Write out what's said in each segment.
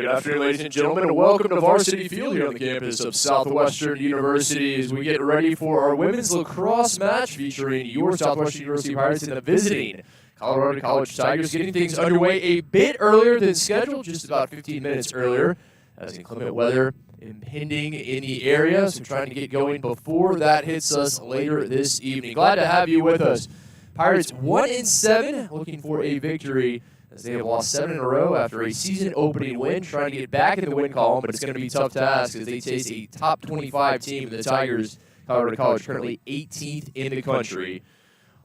Good afternoon, ladies and gentlemen, and welcome to Varsity Field here on the campus of Southwestern University as we get ready for our women's lacrosse match featuring your Southwestern University Pirates and the visiting Colorado College Tigers, getting things underway a bit earlier than scheduled, just about 15 minutes earlier, as inclement weather impending in the area, so trying to get going before that hits us later this evening. Glad to have you with us. Pirates 1-7, looking for a victory as they have lost 7 in a row after a season-opening win, trying to get back in the win column, but it's going to be a tough task as they face a top 25 team. The Tigers, Colorado College, currently 18th in the country,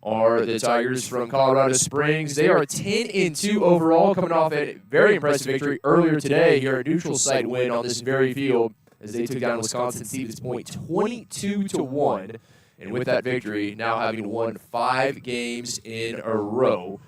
are the Tigers from Colorado Springs. They are 10-2 overall, coming off a very impressive victory earlier today here, a neutral site win on this very field as they took down Wisconsin State at this point 22-1. And with that victory, now having won 5 games in a row.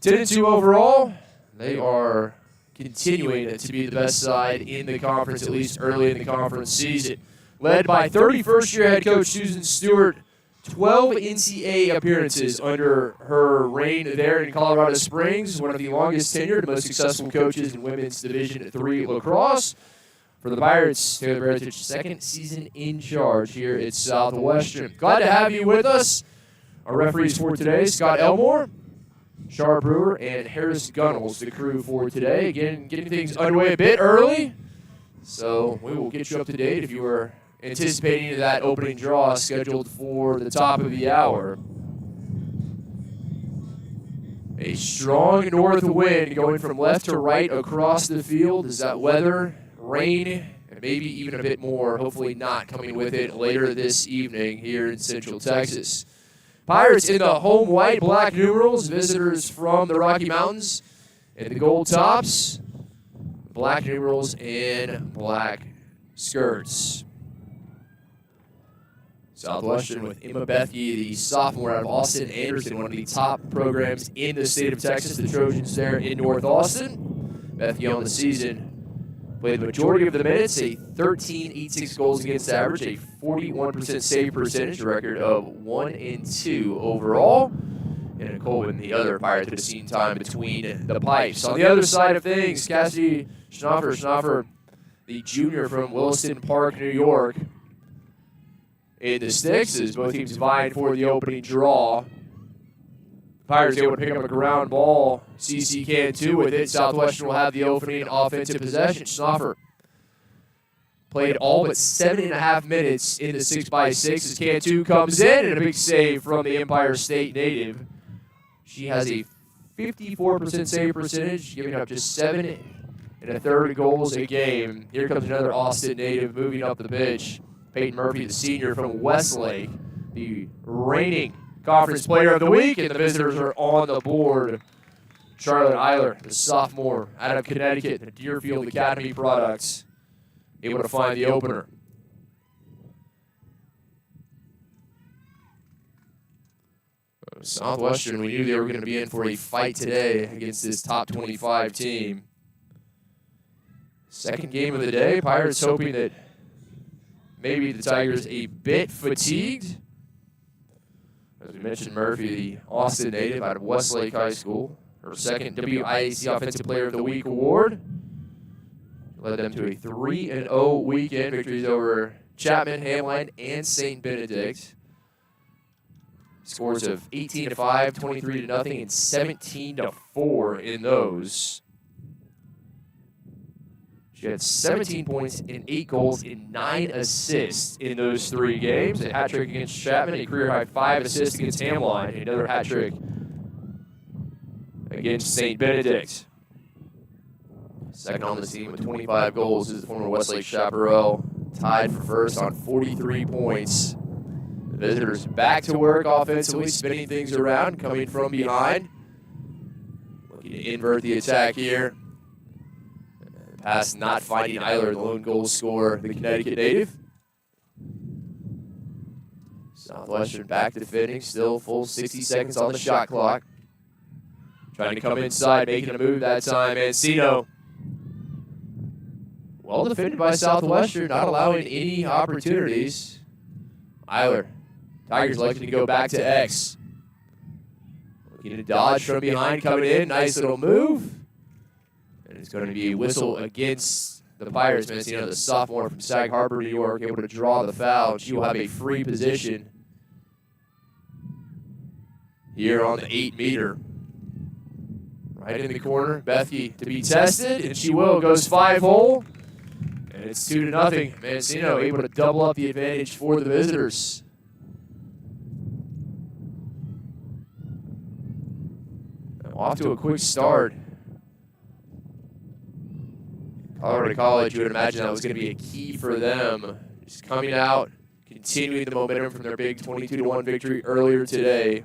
10-2 overall, they are continuing to be the best side in the conference, at least early in the conference season. Led by 31st-year head coach Susan Stewart, 12 NCAA appearances under her reign there in Colorado Springs, one of the longest tenured, most successful coaches in women's Division III lacrosse. For the Pirates, Taylor Baratic, second season in charge here at Southwestern. Glad to have you with us. Our referees for today, Scott Elmore, Char Brewer, and Harris Gunnels, the crew for today. Again, getting things underway a bit early, so we will get you up to date if you were anticipating that opening draw scheduled for the top of the hour. A strong north wind going from left to right across the field as that weather, rain, and maybe even a bit more, hopefully not coming with it later this evening here in Central Texas. Pirates in the home white, black numerals, visitors from the Rocky Mountains in the gold tops, black numerals and black skirts. Southwestern with Emma Bethke, the sophomore out of Austin Anderson, one of the top programs in the state of Texas, the Trojans there in North Austin. Bethke on the season played the majority of the minutes, a 13.86 goals against average, a 41% save percentage, a record of 1-2 overall. And Colvin, the other Pirate, that has seen time between the pipes. On the other side of things, Cassidy Schnoffer, the junior from Williston Park, New York, in the sticks as both teams vying for the opening draw. Pirates able to pick up a ground ball. CC can too with it. Southwestern will have the opening offensive possession. Schnoffer played all but 7.5 minutes in the 6x6 as Cantu comes in, and a big save from the Empire State native. She has a 54% save percentage, giving up just 7 1/3 goals a game. Here comes another Austin native moving up the pitch. Peyton Murphy, the senior from Westlake, the reigning Conference Player of the Week, and the visitors are on the board. Charlotte Eiler, the sophomore out of Connecticut, the Deerfield Academy products, able to find the opener. Southwestern, we knew they were going to be in for a fight today against this top 25 team. Second game of the day, Pirates hoping that maybe the Tigers a bit fatigued. As we mentioned, Murphy, the Austin native out of Westlake High School, her second WIAC Offensive Player of the Week award. Led them to a 3-0 weekend, victories over Chapman, Hamline, and St. Benedict. Scores of 18-5, 23-0, and 17-4 in those. She had 17 points and 8 goals and 9 assists in those 3 games. A hat trick against Chapman, a career-high 5 assists against Hamline, another hat trick against St. Benedict. Second on the team with 25 goals is the former Westlake Chaparral, tied for first on 43 points. The visitors back to work offensively, spinning things around, coming from behind. Looking to invert the attack here. Pass not finding Eiler, the lone goal scorer, the Connecticut native. Southwestern back defending, still full 60 seconds on the shot clock. Trying to come inside, making a move that time. Mancino, well defended by Southwestern, not allowing any opportunities. Eiler, Tigers electing to go back to X. Looking to dodge from behind, coming in, nice little move. And It's going to be a whistle against the Pirates. Mancino, the sophomore from Sag Harbor, New York, able to draw the foul. She will have a free position here on the 8-meter. Right in the corner, Bethke to be tested, and she will. Goes 5-hole, and it's 2-0. Mancino able to double up the advantage for the visitors. Off to a quick start. Colorado College, you would imagine that was going to be a key for them. Just coming out, continuing the momentum from their big 22-1 victory earlier today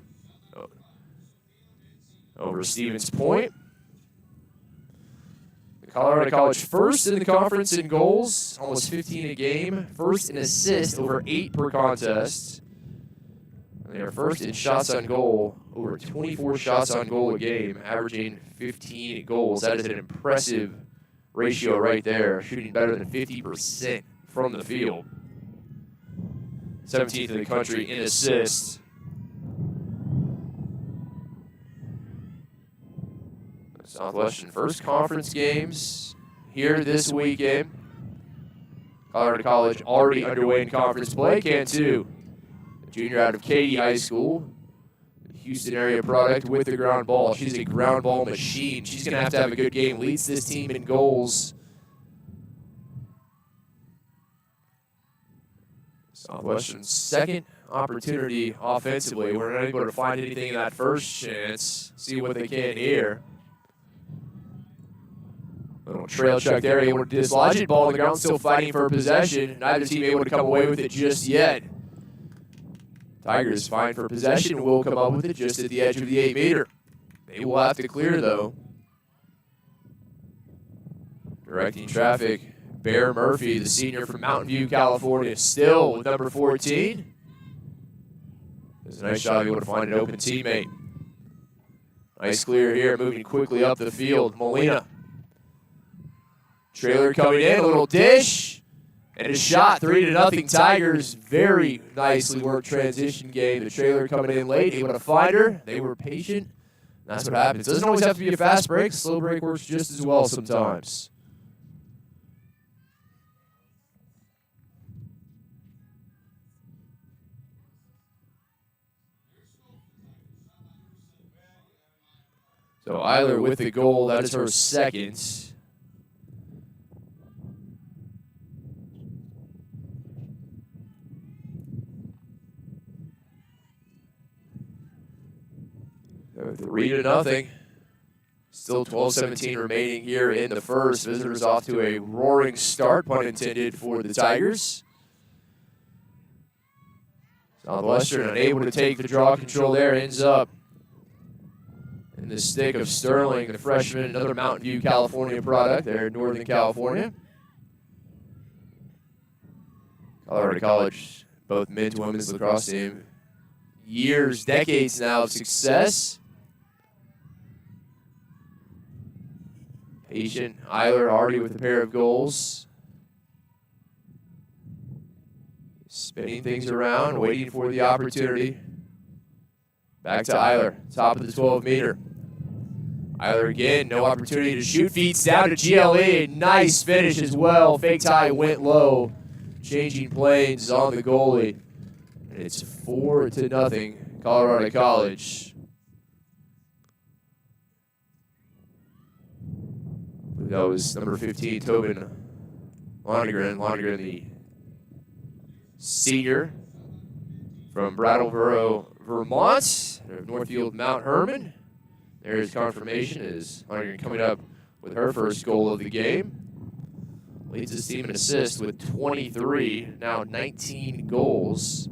over Stevens Point. Colorado College first in the conference in goals, almost 15 a game. First in assists, over 8 per contest. And they are first in shots on goal, over 24 shots on goal a game, averaging 15 goals. That is an impressive ratio right there, shooting better than 50% from the field. 17th in the country in assists. Southwestern first conference games here this weekend. Colorado College already underway in conference play. Cantu, a junior out of Katy High School, Houston area product with the ground ball. She's a ground ball machine. She's going to have a good game. Leads this team in goals. Southwestern's second opportunity offensively. We're not able to find anything in that first chance. See what they can here. Little trail check there, able to dislodge it. Ball on the ground, still fighting for possession. Neither team able to come away with it just yet. Tigers fighting for possession, will come up with it just at the edge of the 8-meter. They will have to clear, though. Directing traffic, Bear Murphy, the senior from Mountain View, California, still with number 14. Does a nice job able to find an open teammate. Nice clear here, moving quickly up the field. Molina. Trailer coming in, a little dish, and a shot, 3-0 Tigers. Very nicely worked transition game. The trailer coming in late, able to find her. They were patient. That's what happens. Doesn't always have to be a fast break. Slow break works just as well sometimes. So Eiler with the goal. That is her second. So 3-0. Still 12-17 remaining here in the first. Visitors off to a roaring start, pun intended, for the Tigers. Southwestern unable to take the draw control there, ends up in the stick of Sterling, the freshman, another Mountain View, California product there in Northern California. Colorado College, both men's and women's lacrosse team. Years, decades now of success. Patient Eiler already with a pair of goals. Spinning things around, waiting for the opportunity. Back to Eiler, top of the 12-meter. Eiler again, no opportunity to shoot. Feeds down to GLE. Nice finish as well. Fake tie went low. Changing planes on the goalie. And it's 4-0, Colorado College. That was number 15, Tobin Lonergan. Lonergan, the senior from Brattleboro, Vermont, Northfield, Mount Herman. There's confirmation as Lonergan coming up with her first goal of the game. Leads his team in assists with 23, now 19 goals.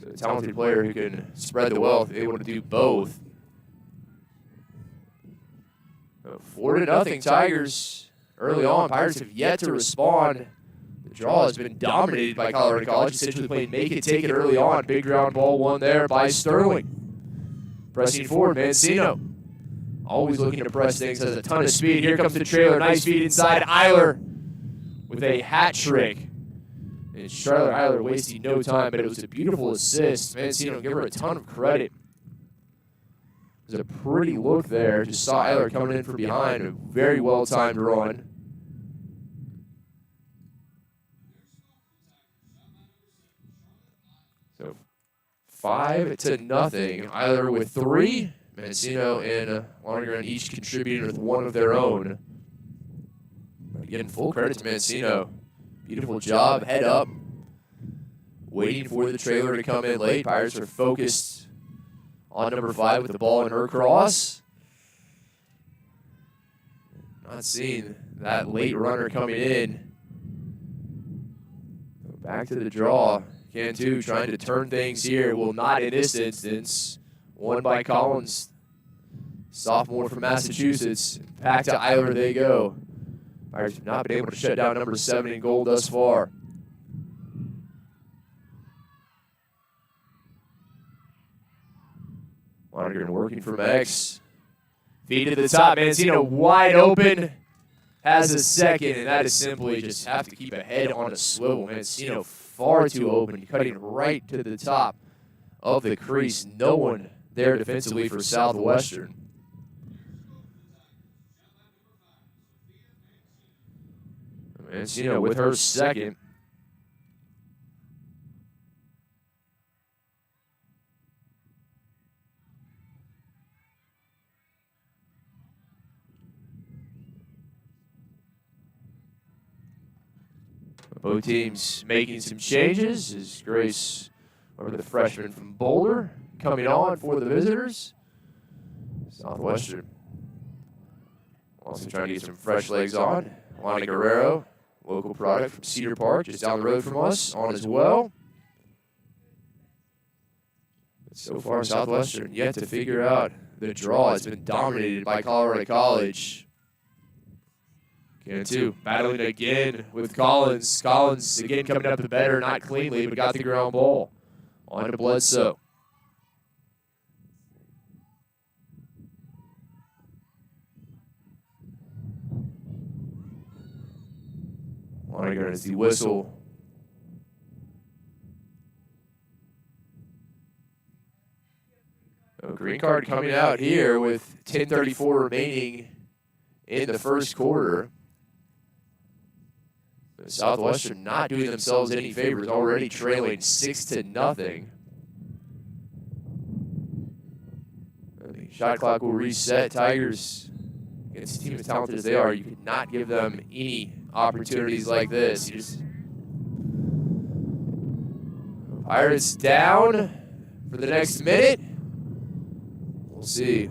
So a talented player who can spread the wealth, able to do both. 4-0 Tigers early on. Pirates have yet to respond. The draw has been dominated by Colorado College, essentially playing make it, take it early on. Big ground ball won there by Sterling. Pressing forward, Mancino. Always looking to press things, has a ton of speed. Here comes the trailer, nice feed inside. Eiler with a hat trick. And Charlotte Eiler wasting no time, but it was a beautiful assist. Mancino, give her a ton of credit. was a pretty look there. Just saw Eiler coming in from behind. A very well-timed run. So 5-0. Eiler with 3. Mancino and Lonergan each contributing with 1 of their own. But again, full credit to Mancino. Beautiful job, head up. Waiting for the trailer to come in late. Pirates are focused on number 5 with the ball in her cross. Not seeing that late runner coming in. Back to the draw. Cantu trying to turn things here. Well, not in this instance. Won by Collins, sophomore from Massachusetts. Back to Eiler they go. Pirates have not been able to shut down number 7 in goal thus far. Lonergan working from X. Feed to the top. Mancino wide open. Has a second, and that is simply just have to keep a head on a swivel. Mancino far too open, cutting right to the top of the crease. No one there defensively for Southwestern. Mancino with her second. Both teams making some changes as Grace, over the freshman from Boulder, coming on for the visitors. Southwestern also trying to get some fresh legs on. Lonnie Guerrero, local product from Cedar Park, just down the road from us, on as well. But so far, Southwestern yet to figure out the draw. It's been dominated by Colorado College. Cantu battling again with Collins. Collins again coming up the better, not cleanly, but got the ground ball. On to Bledsoe. Lonergan is the whistle. A green card coming out here with 10:34 remaining in the first quarter. Southwestern not doing themselves any favors, already trailing 6-0. The shot clock will reset. Tigers, against a team as talented as they are, you could not give them any opportunities like this. You just Pirates down for the next minute. We'll see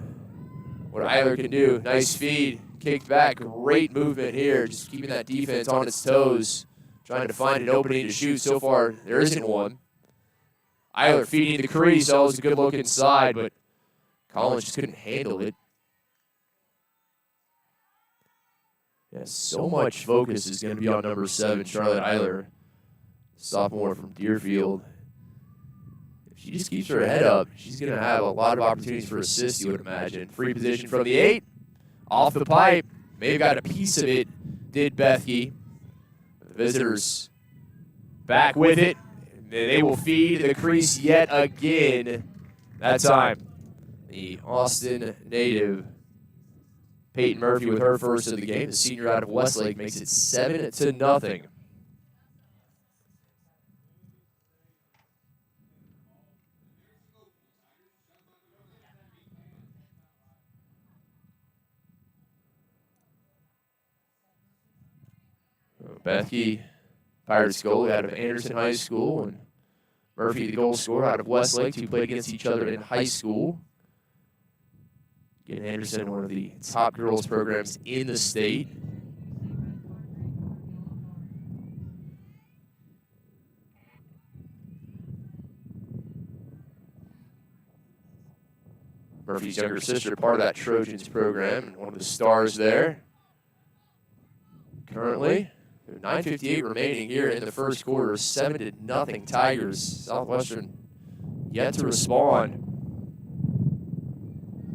what Eiler can do. Nice feed. Kicked back, great movement here, just keeping that defense on its toes, trying to find an opening to shoot. So far, there isn't one. Eiler feeding the crease. That was a good look inside, but Collins just couldn't handle it. Yeah, so much focus is going to be on number 7, Charlotte Eiler, sophomore from Deerfield. If she just keeps her head up, she's going to have a lot of opportunities for assists, you would imagine. Free position from the 8. Off the pipe, may have got a piece of it, did Bethke. The visitors back with it. They will feed the crease yet again. That time, the Austin native, Peyton Murphy, with her first of the game. The senior out of Westlake makes it 7-0. Bethke, Pirates goalie out of Anderson High School, and Murphy, the goal scorer out of Westlake, who played against each other in high school. Again, Anderson, one of the top girls programs in the state. Murphy's younger sister, part of that Trojans program, and one of the stars there. Currently, 9:58 remaining here in the first quarter, 7-0 Tigers. Southwestern yet to respond.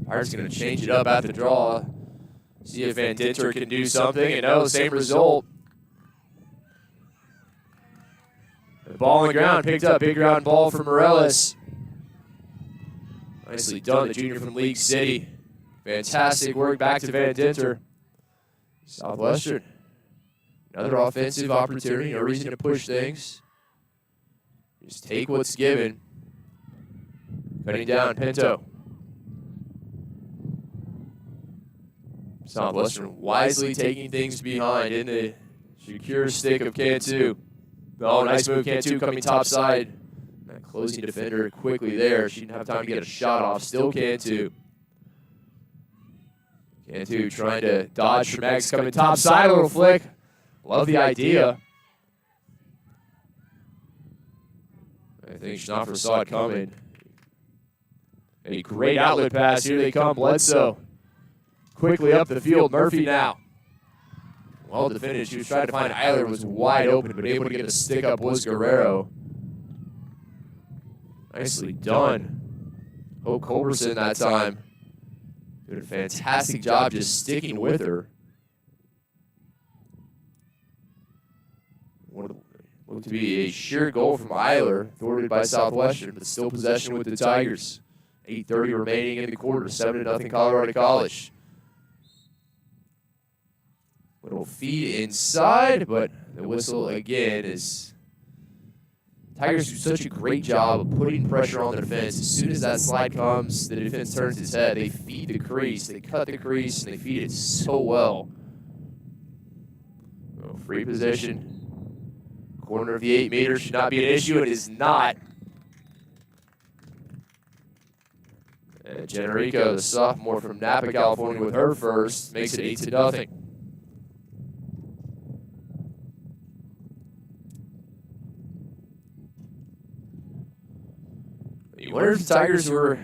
Pirates going to change it up at the draw. See if Van Dinter can do something, and no, same result. The ball on the ground, picked up, big ground ball for Morales. Nicely done, the junior from League City. Fantastic work back to Van Dinter. Southwestern, another offensive opportunity, no reason to push things. Just take what's given. Cutting down, Pinto. Southwestern wisely taking things behind in the secure stick of Cantu. Oh, nice move, Cantu coming top side. That closing defender quickly there. She didn't have time to get a shot off. Still Cantu. Cantu trying to dodge Tremax coming top side, a little flick. Love the idea. I think Schnoffer saw it coming. A great outlet pass. Here they come, Bledsoe. Quickly up the field, Murphy now. Well defended. She was trying to find Eiler, was wide open, but able to get a stick up was Guerrero. Nicely done. Hope Culberson that time. Did a fantastic job just sticking with her. Looked to be a sheer goal from Eiler, thwarted by Southwestern, but still possession with the Tigers. 8:30 remaining in the quarter, 7-0 Colorado College. Little feed inside, but the whistle again is. Tigers do such a great job of putting pressure on the defense. As soon as that slide comes, the defense turns its head. They feed the crease, they cut the crease, and they feed it so well. Oh, free position. Corner of the 8 meter should not be an issue. It is not. And Generico, the sophomore from Napa, California, with her first, makes it 8-0. You wonder if the Tigers were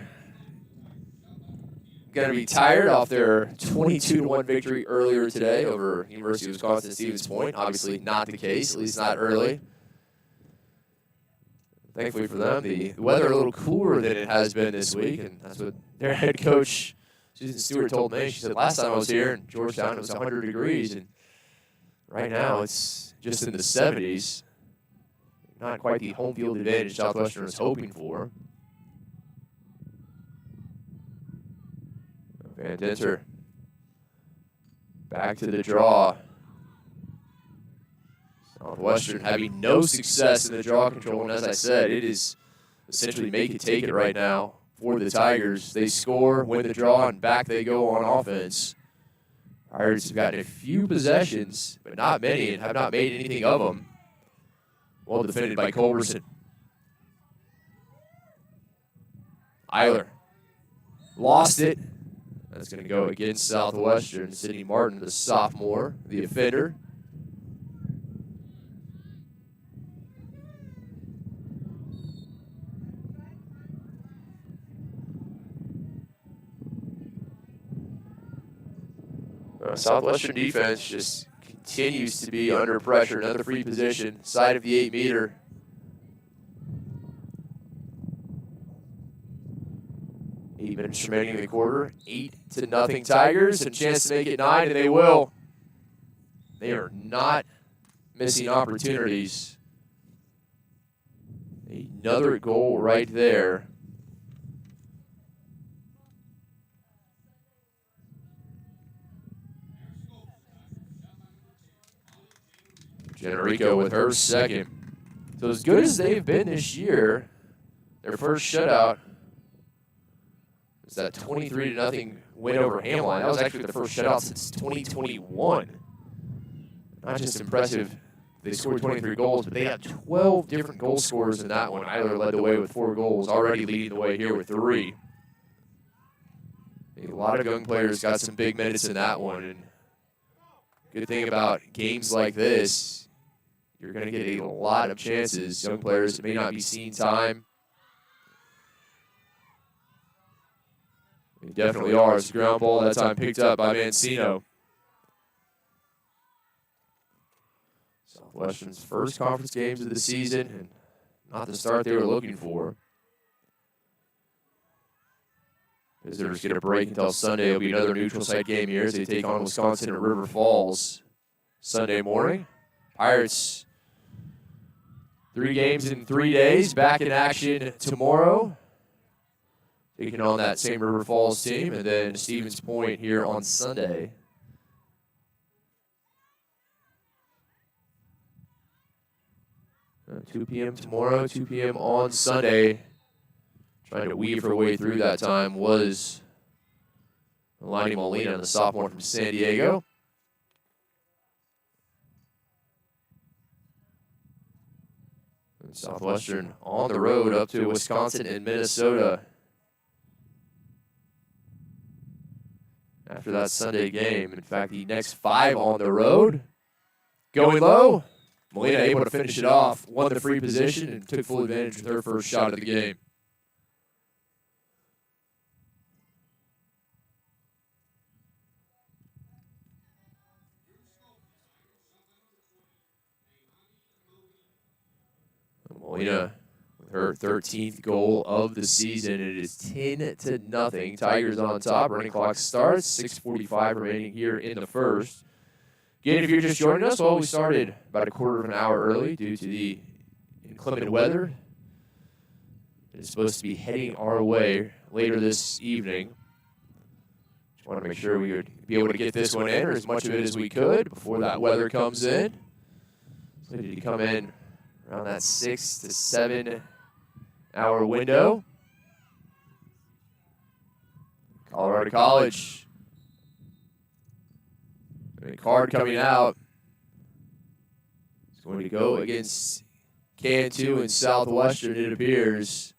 going to be tired off their 22-1 victory earlier today over University of Wisconsin-Stevens Point. Obviously not the case, at least not early. Thankfully for them, the weather a little cooler than it has been this week, and that's what their head coach, Susan Stewart, told me. She said, last time I was here in Georgetown, it was 100 degrees, and right now it's just in the 70s. Not quite the home field advantage Southwestern was hoping for. Van Dinter back to the draw. Southwestern having no success in the draw control, and as I said, it is essentially make it take it right now for the Tigers. They score, win the draw, and back they go on offense. Pirates have gotten a few possessions, but not many, and have not made anything of them. Well defended by Culberson. Eiler lost it. That's going to go against Southwestern. Sydney Martin, the sophomore, the offender. Southwestern defense just continues to be under pressure. Another free position, side of the 8 meter. Eight minutes remaining in the quarter. 8-0 Tigers. And a chance to make it 9, and they will. They are not missing opportunities. Another goal right there. Generico with her second. So as good as they've been this year, their first shutout was that 23-0 win over Hamline. That was actually the first shutout since 2021. Not just impressive, they scored 23 goals, but they have 12 different goal scorers in that one. Eiler led the way with 4 goals, already leading the way here with 3. A lot of young players got some big minutes in that one. And good thing about games like this, you're going to get a lot of chances. Young players that may not be seeing time. They definitely are. It's a ground ball that time picked up by Mancino. Southwestern's first conference games of the season, and not the start they were looking for. Visitors get a break until Sunday. It'll be another neutral site game here as they take on Wisconsin at River Falls Sunday morning. Pirates, 3 games in 3 days, back in action tomorrow. taking on that same River Falls team, and then Stevens Point here on Sunday. Uh, 2 p.m. tomorrow, 2 p.m. on Sunday. Trying to weave her way through that time was Melanie Molina, the sophomore from San Diego. And Southwestern on the road up to Wisconsin and Minnesota. After that Sunday game, in fact, the next 5 on the road. Going low, Molina able to finish it off, won the free position, and took full advantage with her first shot of the game. Molina with her 13th goal of the season. It is 10-0. Tigers on top. Running clock starts. 6:45 remaining here in the first. Again, if you're just joining us, well, we started about a quarter of an hour early due to the inclement weather. It is supposed to be heading our way later this evening. Just want to make sure we would be able to get this one in, or as much of it as we could, before that weather comes in. So did he come in around that 6 to 7 hour window? Colorado College. A card coming out. It's going to go against Can2 and Southwestern, it appears.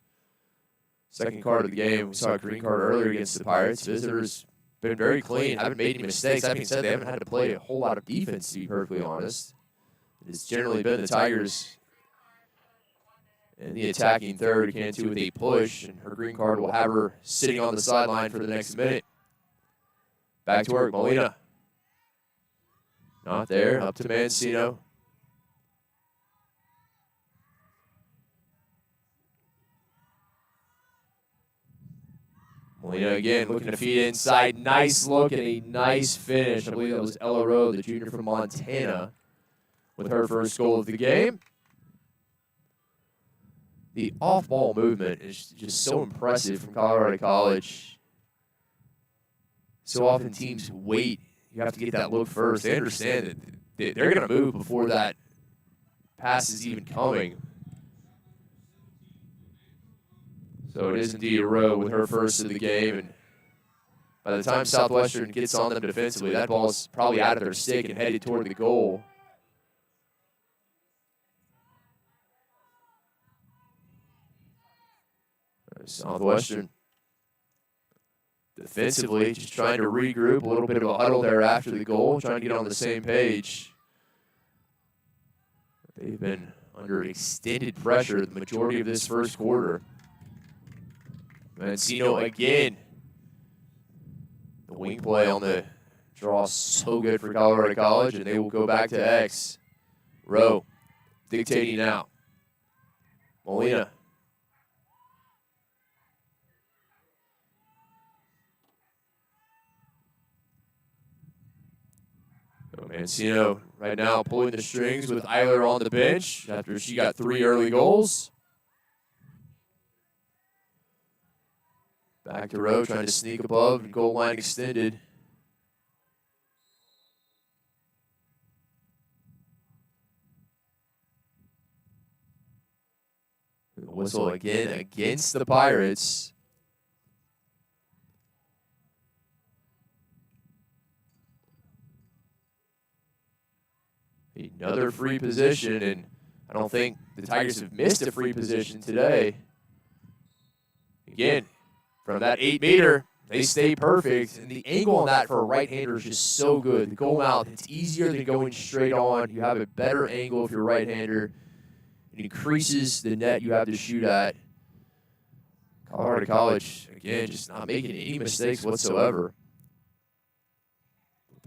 Second card of the game. We saw a green card earlier against the Pirates. Visitors been very clean, haven't made any mistakes. That being said, they haven't had to play a whole lot of defense, to be perfectly honest. It's generally been the Tigers in the attacking third. Can2 with a push, and her green card will have her sitting on the sideline for the next minute. Back to work, Molina. Not there, up to Mancino. Molina again looking to feed inside. Nice look and a nice finish. I believe that was Ella Rowe, the junior from Montana, with her first goal of the game. The off-ball movement is just so impressive from Colorado College. So often teams wait. You have to get that look first. They understand that they're going to move before that pass is even coming. So it is indeed a Rowe with her first of the game. And by the time Southwestern gets on them defensively, that ball's probably out of their stick and headed toward the goal. Southwestern defensively just trying to regroup, a little bit of a huddle there after the goal, trying to get on the same page. They've been under extended pressure the majority of this first quarter. Mancino again. The wing play on the draw so good for Colorado College, and they will go back to X. Rowe dictating out. Molina. Mancino right now pulling the strings with Eiler on the bench after she got 3 early goals. Back to Rowe, trying to sneak above and goal line extended. The whistle again against the Pirates. Another free position, and I don't think the Tigers have missed a free position today. Again, from that 8-meter, they stay perfect, and the angle on that for a right-hander is just so good. The goal mouth, it's easier than going straight on. You have a better angle if you're a right-hander. It increases the net you have to shoot at. Colorado College, again, just not making any mistakes whatsoever.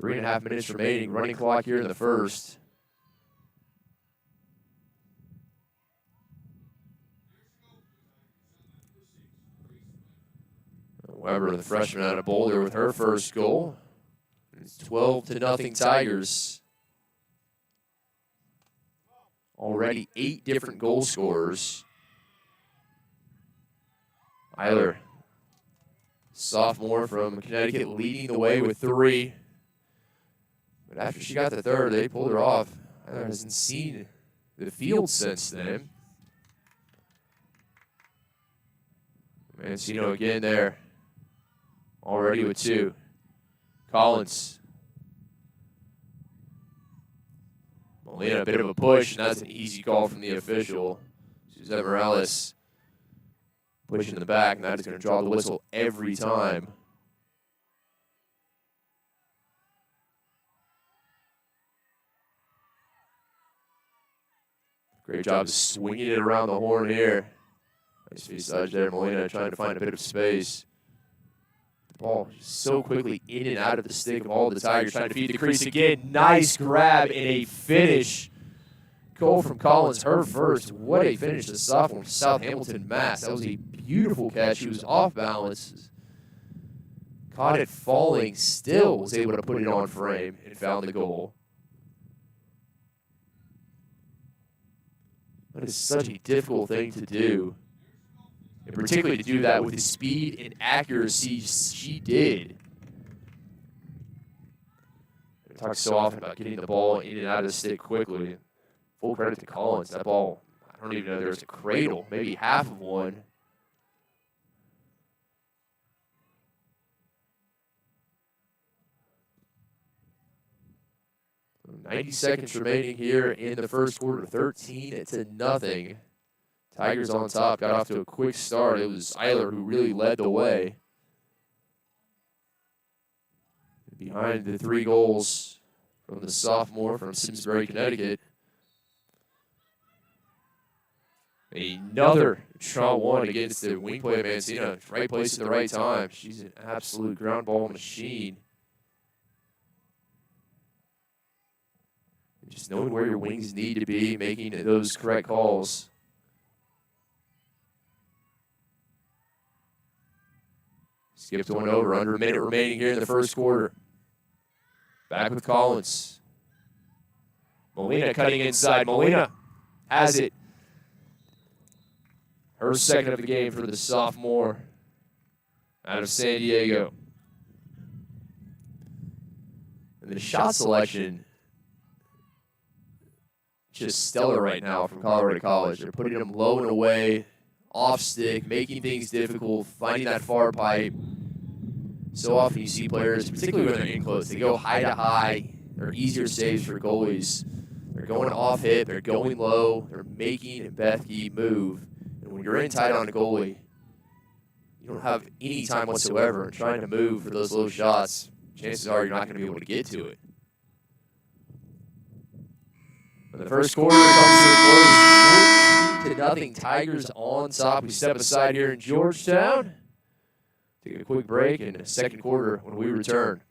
3.5 minutes remaining, running clock here in the first. Weber, the freshman out of Boulder, with her first goal. It's 12-0 Tigers. Already 8 different goal scorers. Eiler Sophomore from Connecticut leading the way with 3. But after she got the third, they pulled her off. I hasn't seen the field since then. Mancino again there. Already with 2. Collins. Molina, a bit of a push, and that's an easy call from the official. Suzette Morales pushing in the back, and that is going to draw the whistle every time. Great job of swinging it around the horn here. Nice face dodge there. Molina trying to find a bit of space. The ball so quickly in and out of the stick of all the Tigers, trying to feed the crease again. Nice grab and a finish. Goal from Collins, her first. What a finish, the sophomore from South Hamilton, Mass. That was a beautiful catch. She was off balance. Caught it falling, still was able to put it on frame and found the goal. That is such a difficult thing to do. And particularly to do that with the speed and accuracy she did. I talk so often about getting the ball in and out of the stick quickly. Full credit to Collins. That ball, I don't even know there was a cradle, maybe half of one. So 90 seconds remaining here in the first quarter, 13-0. Tigers on top, got off to a quick start. It was Eiler who really led the way. Behind the 3 goals from the sophomore from Simsbury, Connecticut. Another draw one against the wing play of Mancino. Right place at the right time. She's an absolute ground ball machine. Just knowing where your wings need to be, making those correct calls. Skipped one over, under a minute remaining here in the first quarter. Back with Collins. Molina cutting inside. Molina has it. Her second of the game for the sophomore out of San Diego. And the shot selection, just stellar right now from Colorado College. They're putting them low and away, off stick, making things difficult, finding that far pipe. So often you see players, particularly when they're in close, they go high to high. They're easier saves for goalies. They're going off hip, they're going low, they're making Bethke move. And when you're in tight on a goalie, you don't have any time whatsoever trying to move for those low shots. Chances are you're not going to be able to get to it. When the first quarter comes to a close, 14-0, Tigers on top. We step aside here in Georgetown. Take a quick break in the second quarter when we return.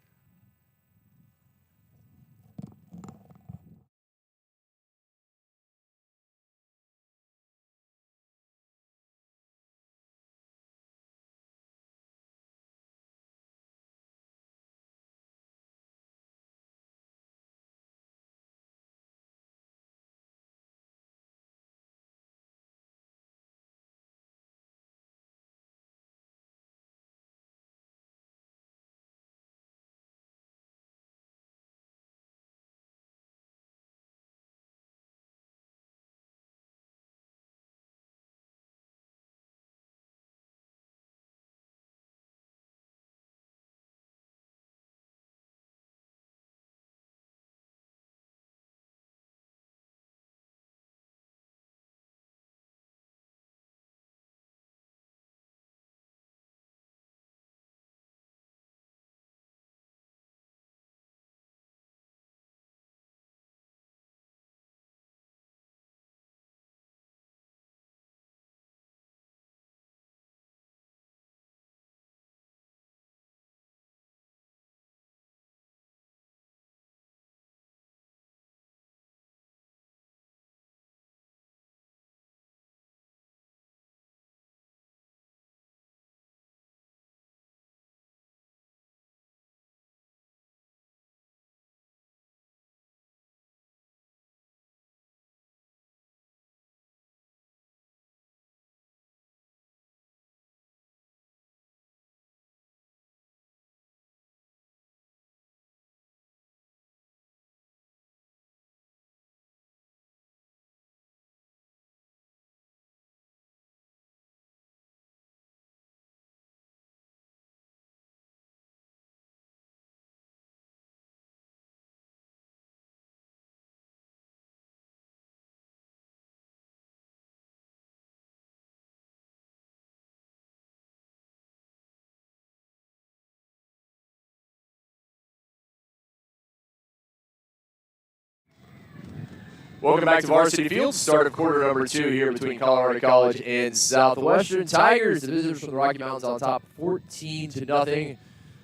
Welcome back to Varsity Field. Start of quarter number 2 here between Colorado College and Southwestern. Tigers, the visitors from the Rocky Mountains, on top 14-0.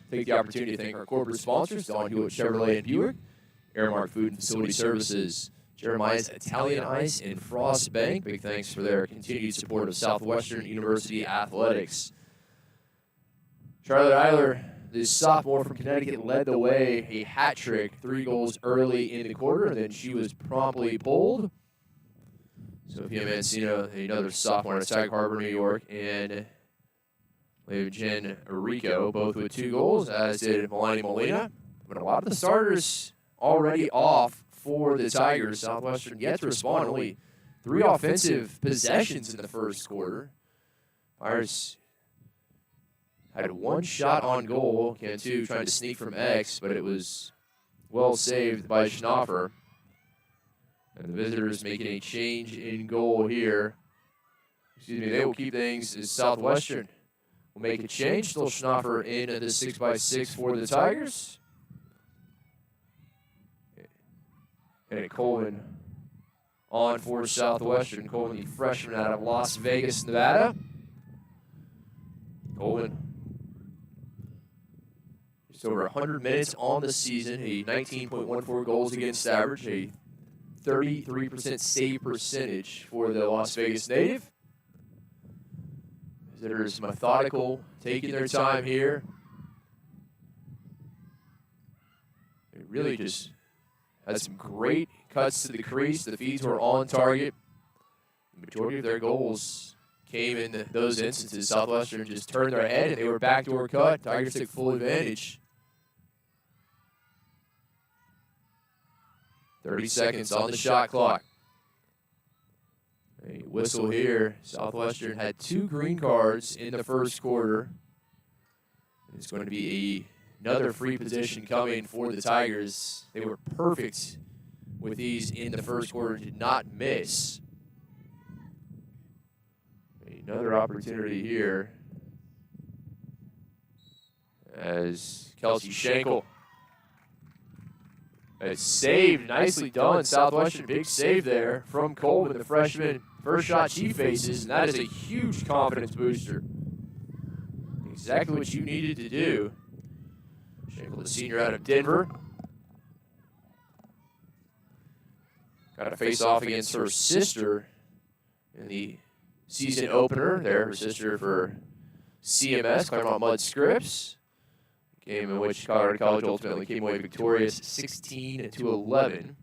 Take the opportunity to thank our corporate sponsors, Don Hewitt Chevrolet and Buick, Airmark Food and Facility Services, Jeremiah's Italian Ice, and Frost Bank. Big thanks for their continued support of Southwestern University athletics. Charlotte Eiler, the sophomore from Connecticut, led the way, a hat trick, 3 goals early in the quarter, and then she was promptly pulled. Sophia Mancino, another sophomore at Sag Harbor, New York, and Jen Rico, both with 2 goals, as did Melanie Molina. But a lot of the starters already off for the Tigers. Southwestern yet to respond. Only 3 offensive possessions in the first quarter. Pirates had 1 shot on goal. Cantu trying to sneak from X, but it was well saved by Schnoffer. And the visitors making a change in goal here. Excuse me, they will keep things as Southwestern will make a change. Still Schnoffer in the 6x6 for the Tigers. And Colvin on for Southwestern. Colvin, the freshman out of Las Vegas, Nevada. Colvin, just over 100 minutes on the season, a 19.14 goals against average, a 33% save percentage for the Las Vegas native. Visitors methodical, taking their time here. They really just had some great cuts to the crease. The feeds were on target. The majority of their goals came in those instances. Southwestern just turned their head, and they were backdoor cut. Tigers took full advantage. 30 seconds on the shot clock. A whistle here. Southwestern had 2 green cards in the first quarter. It's going to be another free position coming for the Tigers. They were perfect with these in the first quarter, did not miss. Another opportunity here as Kelsey Schenkel has saved. Nicely done. Southwestern, big save there from Colvin, the freshman. First shot she faces, and that is a huge confidence booster. Exactly what you needed to do. Schenkel, the senior out of Denver. Got a face-off against her sister in the season opener there. Her sister for CMS, Claremont Mud Scripps. Game in which Colorado College ultimately came away victorious 16-11.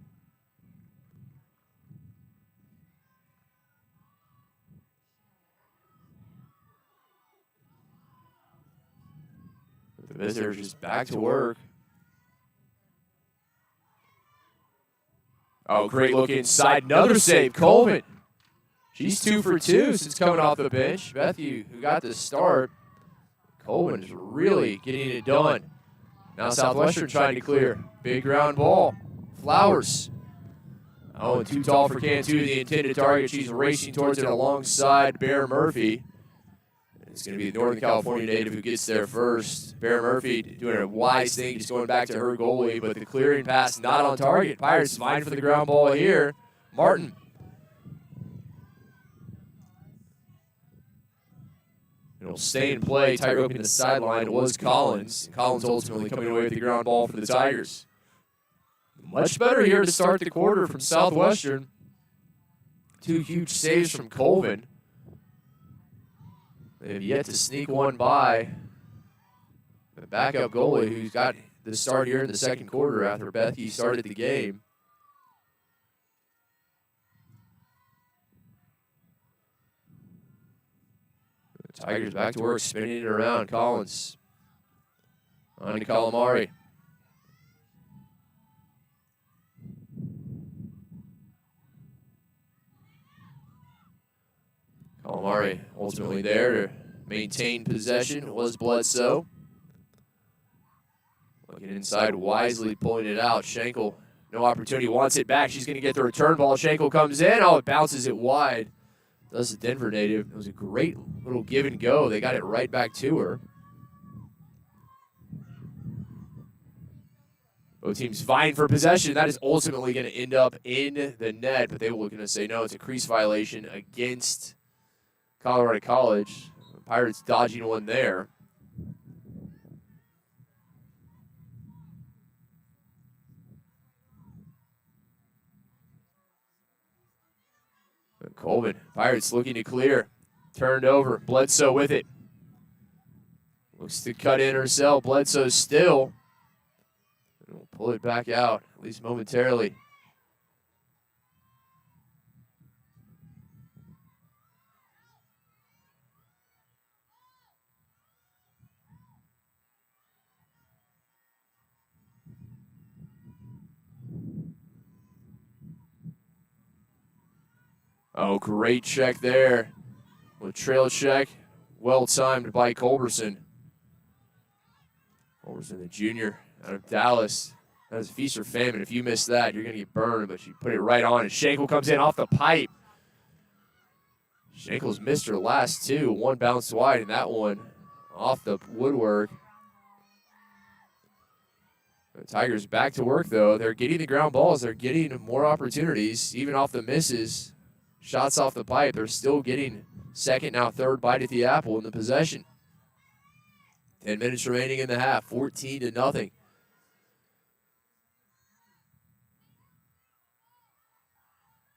The visitors just back to work. Oh, great look inside. Another save. Colvin. She's 2 for 2 since coming off the bench. Bethune, who got the start. Colvin is really getting it done. Now Southwestern trying to clear. Big ground ball. Flowers. Oh, and too tall for Cantu, the intended target. She's racing towards it alongside Bear Murphy. It's going to be the Northern California native who gets there first. Bear Murphy doing a wise thing, just going back to her goalie, but the clearing pass not on target. Pirates vying for the ground ball here. Martin. It'll stay in play. Tightrope in the sideline. It was Collins. Collins ultimately coming away with the ground ball for the Tigers. Much better here to start the quarter from Southwestern. 2 huge saves from Colvin. They have yet to sneak one by the backup goalie, who's got the start here in the second quarter after Bethke started the game. The Tigers back to work, spinning it around. Collins on to Calamari. Calamari ultimately there to maintain possession. Was Bledsoe. Looking inside, wisely pulling it out. Schenkel, no opportunity, wants it back. She's going to get the return ball. Schenkel comes in. Oh, it bounces it wide. Does the Denver native. It was a great little give and go. They got it right back to her. Both teams vying for possession. That is ultimately going to end up in the net, but they were going to say no. It's a crease violation against Colorado College. The Pirates dodging one there. And Colvin, Pirates looking to clear. Turned over. Bledsoe with it. Looks to cut in herself. Bledsoe still. We'll pull it back out, at least momentarily. Oh, great check there. With trail check, well timed by Culberson. Culberson, the junior out of Dallas. That was feast or famine. If you miss that, you're going to get burned, but she put it right on, and Schenkel comes in off the pipe. Schenkel's missed her last two. One bounced wide, and that one off the woodwork. The Tigers back to work, though. They're getting the ground balls. They're getting more opportunities, even off the misses. Shots off the pipe. They're still getting second, now third bite at the apple in the possession. 10 minutes remaining in the half, 14-0.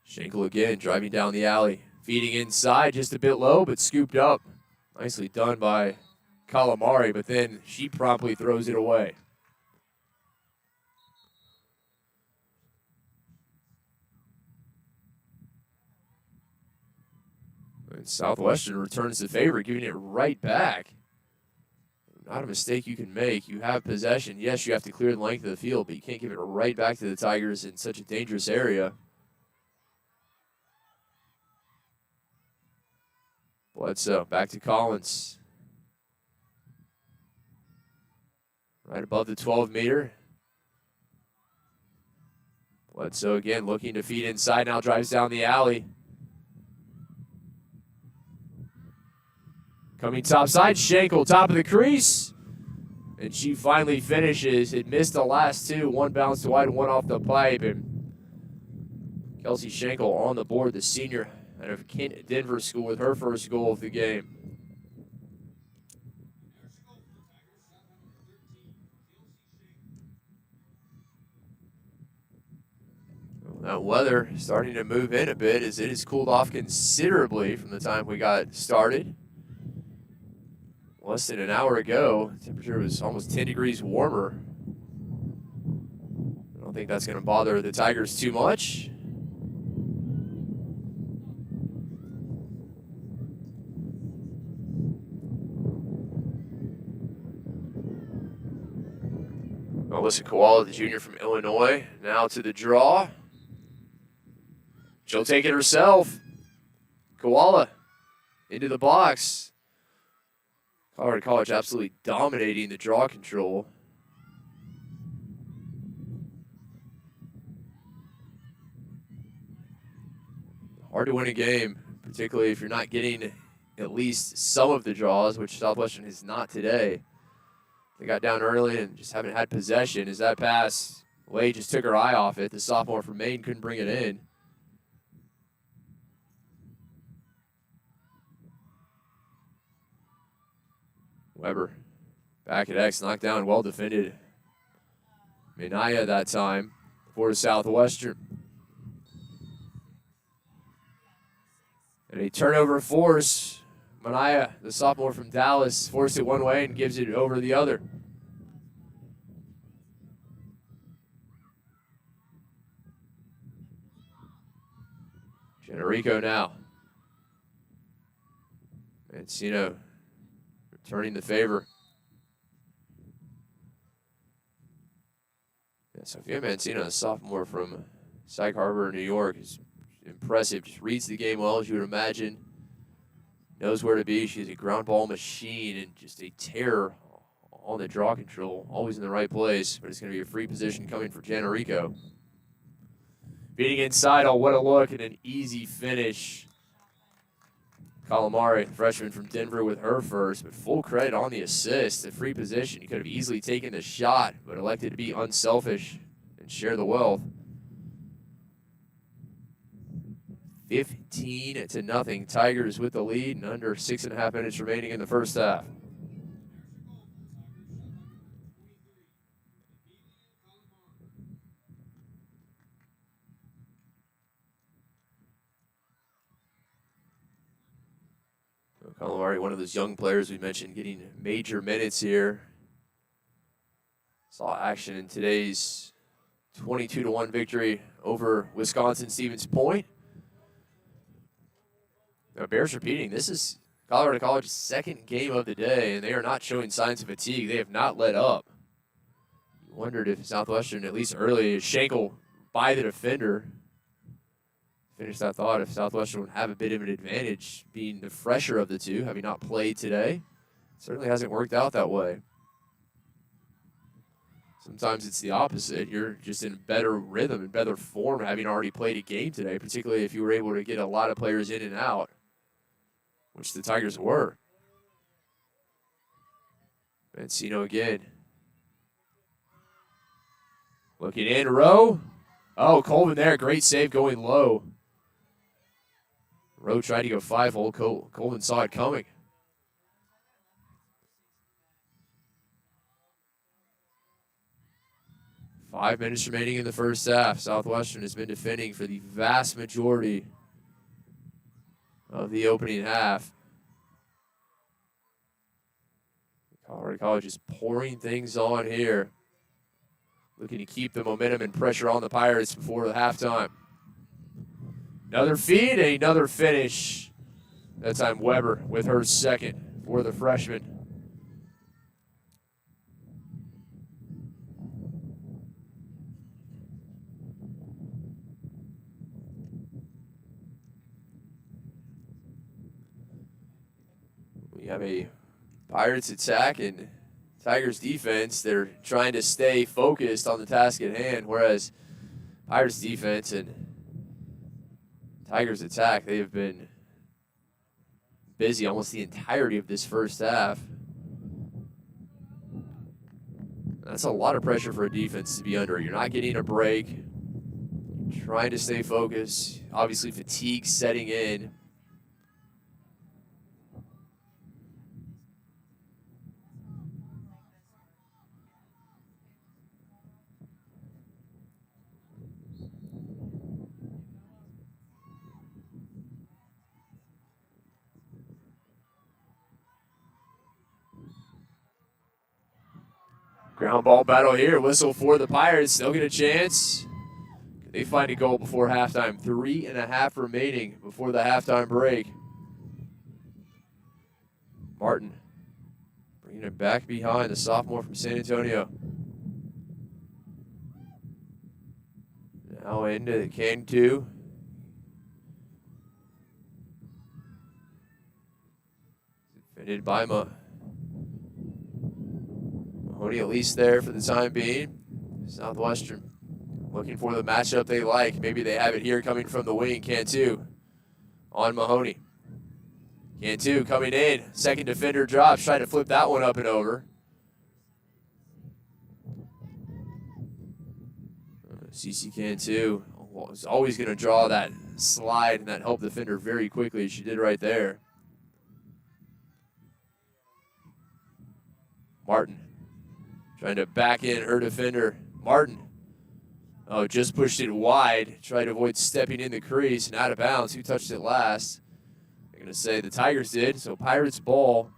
Schenkel again driving down the alley. Feeding inside, just a bit low, but scooped up. Nicely done by Calamari, but then she promptly throws it away. And Southwestern returns the favor, giving it right back. Not a mistake you can make. You have possession. Yes, you have to clear the length of the field, but you can't give it right back to the Tigers in such a dangerous area. Bledsoe back to Collins. Right above the 12-meter. Bledsoe again looking to feed inside, now drives down the alley. Coming topside, Schenkel, top of the crease. And she finally finishes. It missed the last two. One bounced wide, one off the pipe. And Kelsey Schenkel on the board, the senior out of Denver School, with her first goal of the game. That weather starting to move in a bit as it has cooled off considerably from the time we got started. Less than an hour ago, temperature was almost 10 degrees warmer. I don't think that's going to bother the Tigers too much. Alyssa Koala, the junior from Illinois, now to the draw. She'll take it herself. Koala into the box. Colorado College absolutely dominating the draw control. Hard to win a game, particularly if you're not getting at least some of the draws, which Southwestern is not today. They got down early and just haven't had possession. As that pass, Wade just took her eye off it. The sophomore from Maine couldn't bring it in. Weber back at X, knocked down, well defended. Minaya that time for Southwestern. And a turnover force. Minaya, the sophomore from Dallas, forced it one way and gives it over the other. Generico now. Mancino returning the favor. Yeah, Sophia Mancino, a sophomore from Sag Harbor, New York, is impressive. Just reads the game well, as you would imagine. Knows where to be. She's a ground ball machine and just a terror on the draw control. Always in the right place, but it's going to be a free position coming for Generico. Beating inside, oh, what a look, and an easy finish Calamari, freshman from Denver, with her first, but full credit on the assist. The free position, you could have easily taken the shot, but elected to be unselfish and share the wealth. 15-0. Tigers with the lead, and under 6.5 minutes remaining in the first half. Calamari, one of those young players we mentioned, getting major minutes here. Saw action in today's 22-1 victory over Wisconsin-Stevens Point. Now, bears repeating, this is Colorado College's second game of the day, and they are not showing signs of fatigue. They have not let up. You wondered if Southwestern, at least early, Schenkel by the defender. Finish that thought, if Southwestern would have a bit of an advantage, being the fresher of the two, having not played today. Certainly hasn't worked out that way. Sometimes it's the opposite. You're just in better rhythm and better form having already played a game today, particularly if you were able to get a lot of players in and out, which the Tigers were. Mancino again. Looking in, Rowe. Oh, Colvin there, great save going low. Rowe tried to go 5-hole. Colvin saw it coming. Five minutes remaining in the first half. Southwestern has been defending for the vast majority of the opening half. Colorado College is pouring things on here. Looking to keep the momentum and pressure on the Pirates before the halftime. Another feed, another finish. That time Weber with her second for the freshman. We have a Pirates attack and Tigers defense. They're trying to stay focused on the task at hand, whereas Pirates defense and Tigers attack, they have been busy almost the entirety of this first half. That's a lot of pressure for a defense to be under. You're not getting a break. You're trying to stay focused. Obviously, fatigue setting in. Ground ball battle here. Whistle for the Pirates. Still get a chance. They find a goal before halftime. 3.5 remaining before the halftime break. Martin bringing it back behind, the sophomore from San Antonio. Now into the can two. Defended by Mahoney, at least there for the time being. Southwestern looking for the matchup they like. Maybe they have it here coming from the wing. Cantu on Mahoney. Cantu coming in. Second defender drops. Trying to flip that one up and over. CC Cantu is always going to draw that slide and that help defender very quickly, as she did right there. Martin trying to back in her defender. Martin. Oh, just pushed it wide. Tried to avoid stepping in the crease and out of bounds. Who touched it last? They're going to say the Tigers did. So Pirates ball.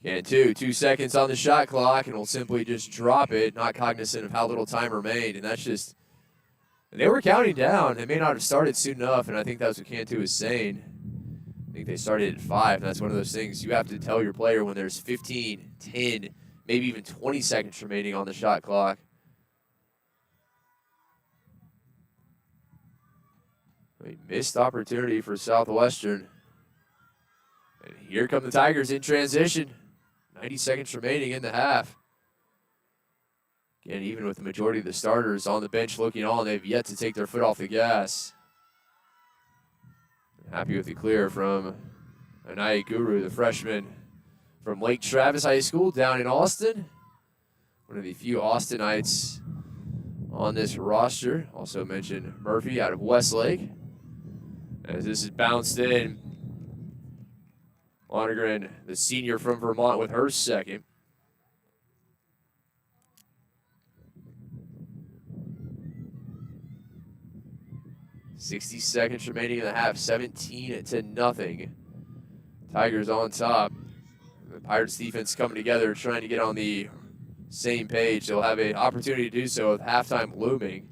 Cantu, 2 seconds on the shot clock, and will simply just drop it, not cognizant of how little time remained. And that's just, they were counting down. They may not have started soon enough, and I think that's what Cantu is saying. I think they started at 5, and that's one of those things you have to tell your player when there's 15, 10, maybe even 20 seconds remaining on the shot clock. A missed opportunity for Southwestern. And here come the Tigers in transition. 90 seconds remaining in the half. Again, even with the majority of the starters on the bench looking on, they've yet to take their foot off the gas. Happy with the clear from Anaya Guru, the freshman from Lake Travis High School down in Austin. One of the few Austinites on this roster. Also mentioned Murphy out of Westlake. As this is bounced in, Lonergan, the senior from Vermont, with her second. .60 seconds remaining in the half, 17-0. Tigers on top. The Pirates defense coming together, trying to get on the same page. They'll have an opportunity to do so with halftime looming.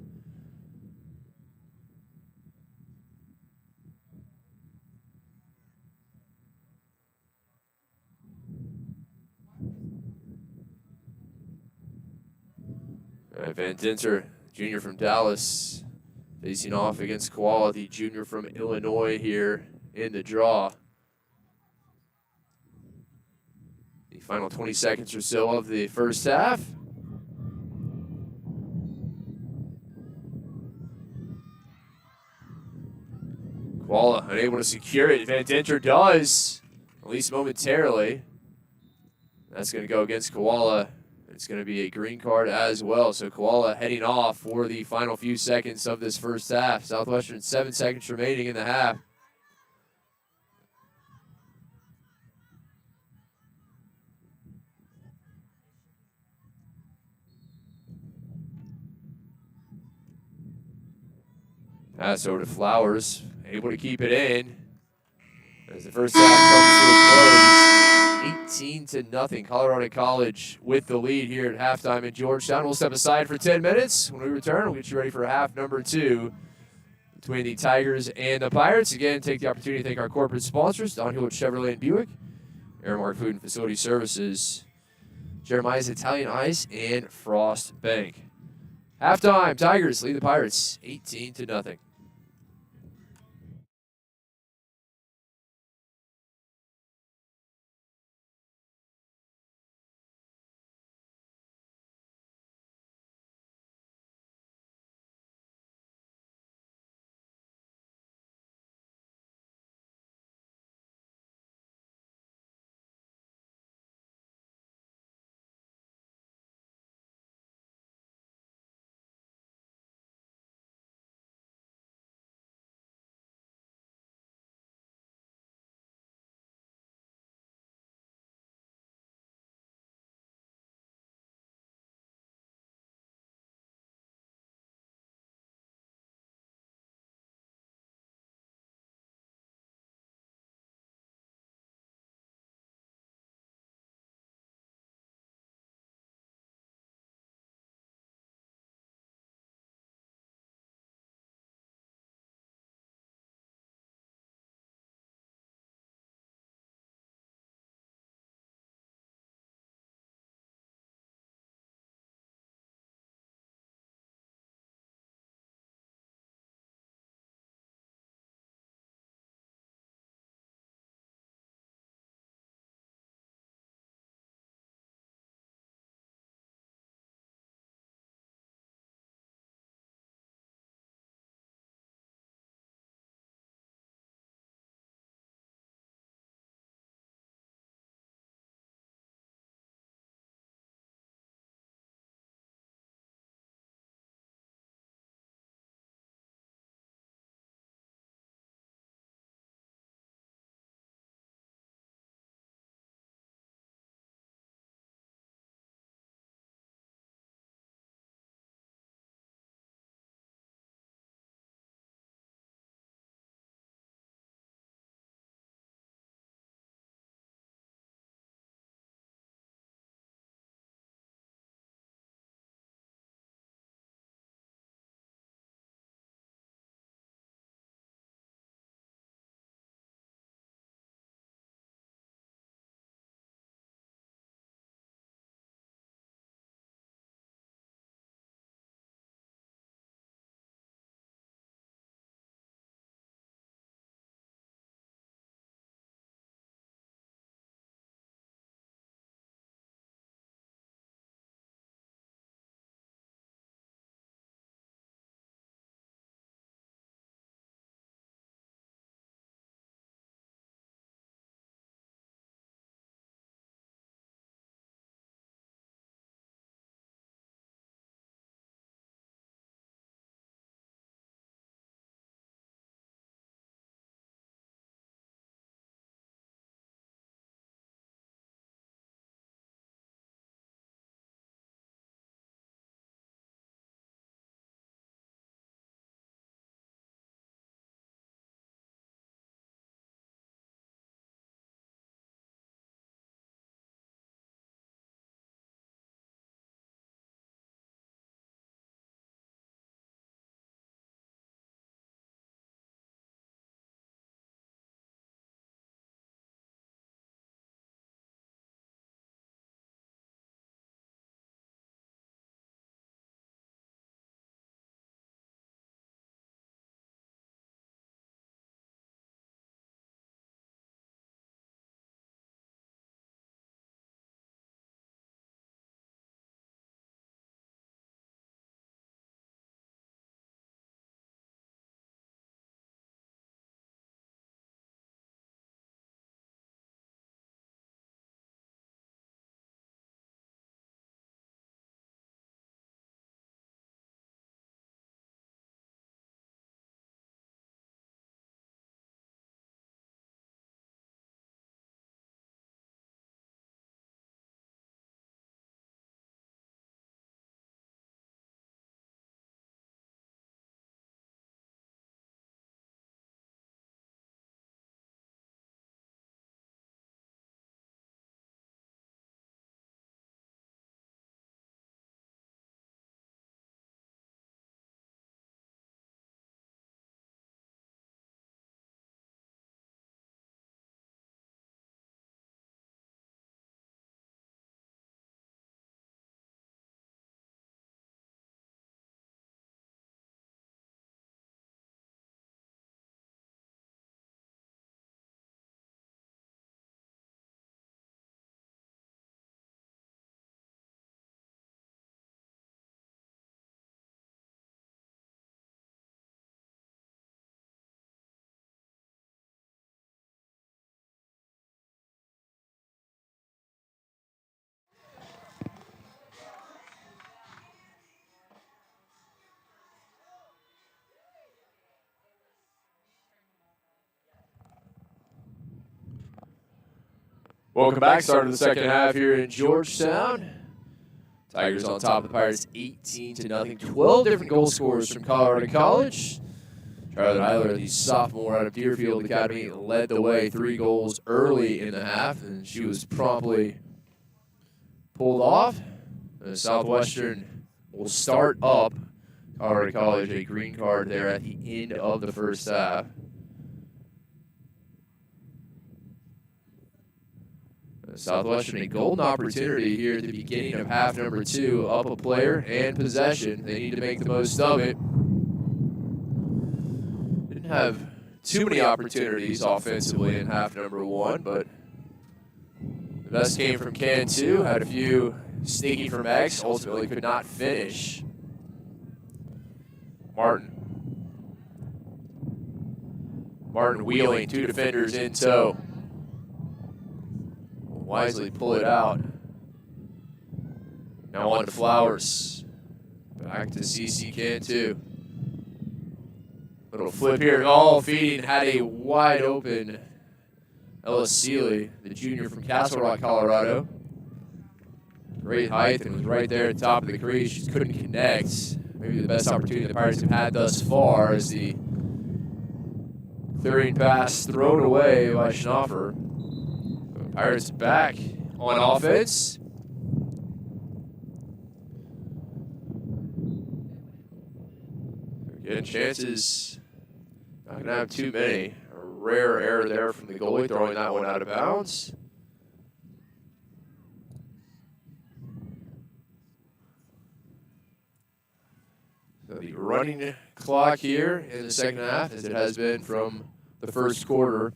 Van Dinter, junior from Dallas, facing off against Koala, the junior from Illinois here in the draw. The final 20 seconds or so of the first half. Koala unable to secure it. Van Dinter does, at least momentarily. That's going to go against Koala. It's going to be a green card as well. So Koala heading off for the final few seconds of this first half. Southwestern 7 seconds remaining in the half. Pass over to Flowers, able to keep it in. As the first half comes to a close, 18-0. Colorado College with the lead here at halftime in Georgetown. We'll step aside for 10 minutes. When we return, we'll get you ready for half number 2 between the Tigers and the Pirates. Again, take the opportunity to thank our corporate sponsors, Don Hewitt Chevrolet and Buick, Aramark Food and Facility Services, Jeremiah's Italian Ice, and Frost Bank. Halftime, Tigers lead the Pirates 18-0. Welcome back. Start of the second half here in Georgetown. Tigers on top of the Pirates 18-0. 12 different goal scorers from Colorado College. Charlotte Eiler, the sophomore out of Deerfield Academy, led the way. 3 goals early in the half, and she was promptly pulled off. Southwestern will start up Colorado College, a green card there at the end of the first half. Southwestern, a golden opportunity here at the beginning of half number 2, up a player and possession. They need to make the most of it. Didn't have too many opportunities offensively in half number 1, but the best came from Cantu. Had a few sneaking from X, ultimately could not finish. Martin wheeling, 2 defenders in tow. Wisely pull it out. Now on to Flowers. Back to CC Cantu. Little flip here. Oh, feeding had a wide open Ella Seeley, the junior from Castle Rock, Colorado. Great height and was right there at the top of the crease. She couldn't connect. Maybe the best opportunity the Pirates have had thus far is the clearing pass thrown away by Schnaufer. Pirates back on offense. Getting chances. Not going to have too many. A rare error there from the goalie, throwing that one out of bounds. So the running clock here in the second half, as it has been from the first quarter.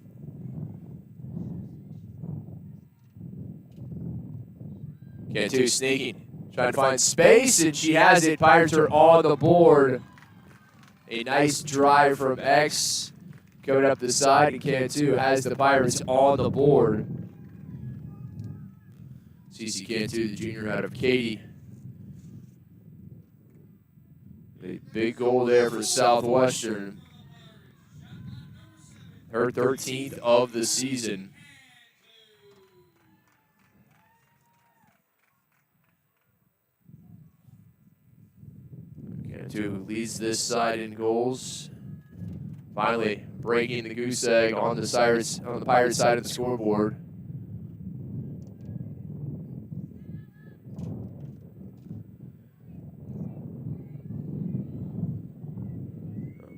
Cantu sneaking, trying to find space, and she has it. Pirates are on the board. A nice drive from X coming up the side, and Cantu has the Pirates on the board. CC Cantu, the junior out of Katy. A big goal there for Southwestern. Her 13th of the season. Cantu leads this side in goals. Finally breaking the goose egg on the Pirates side of the scoreboard.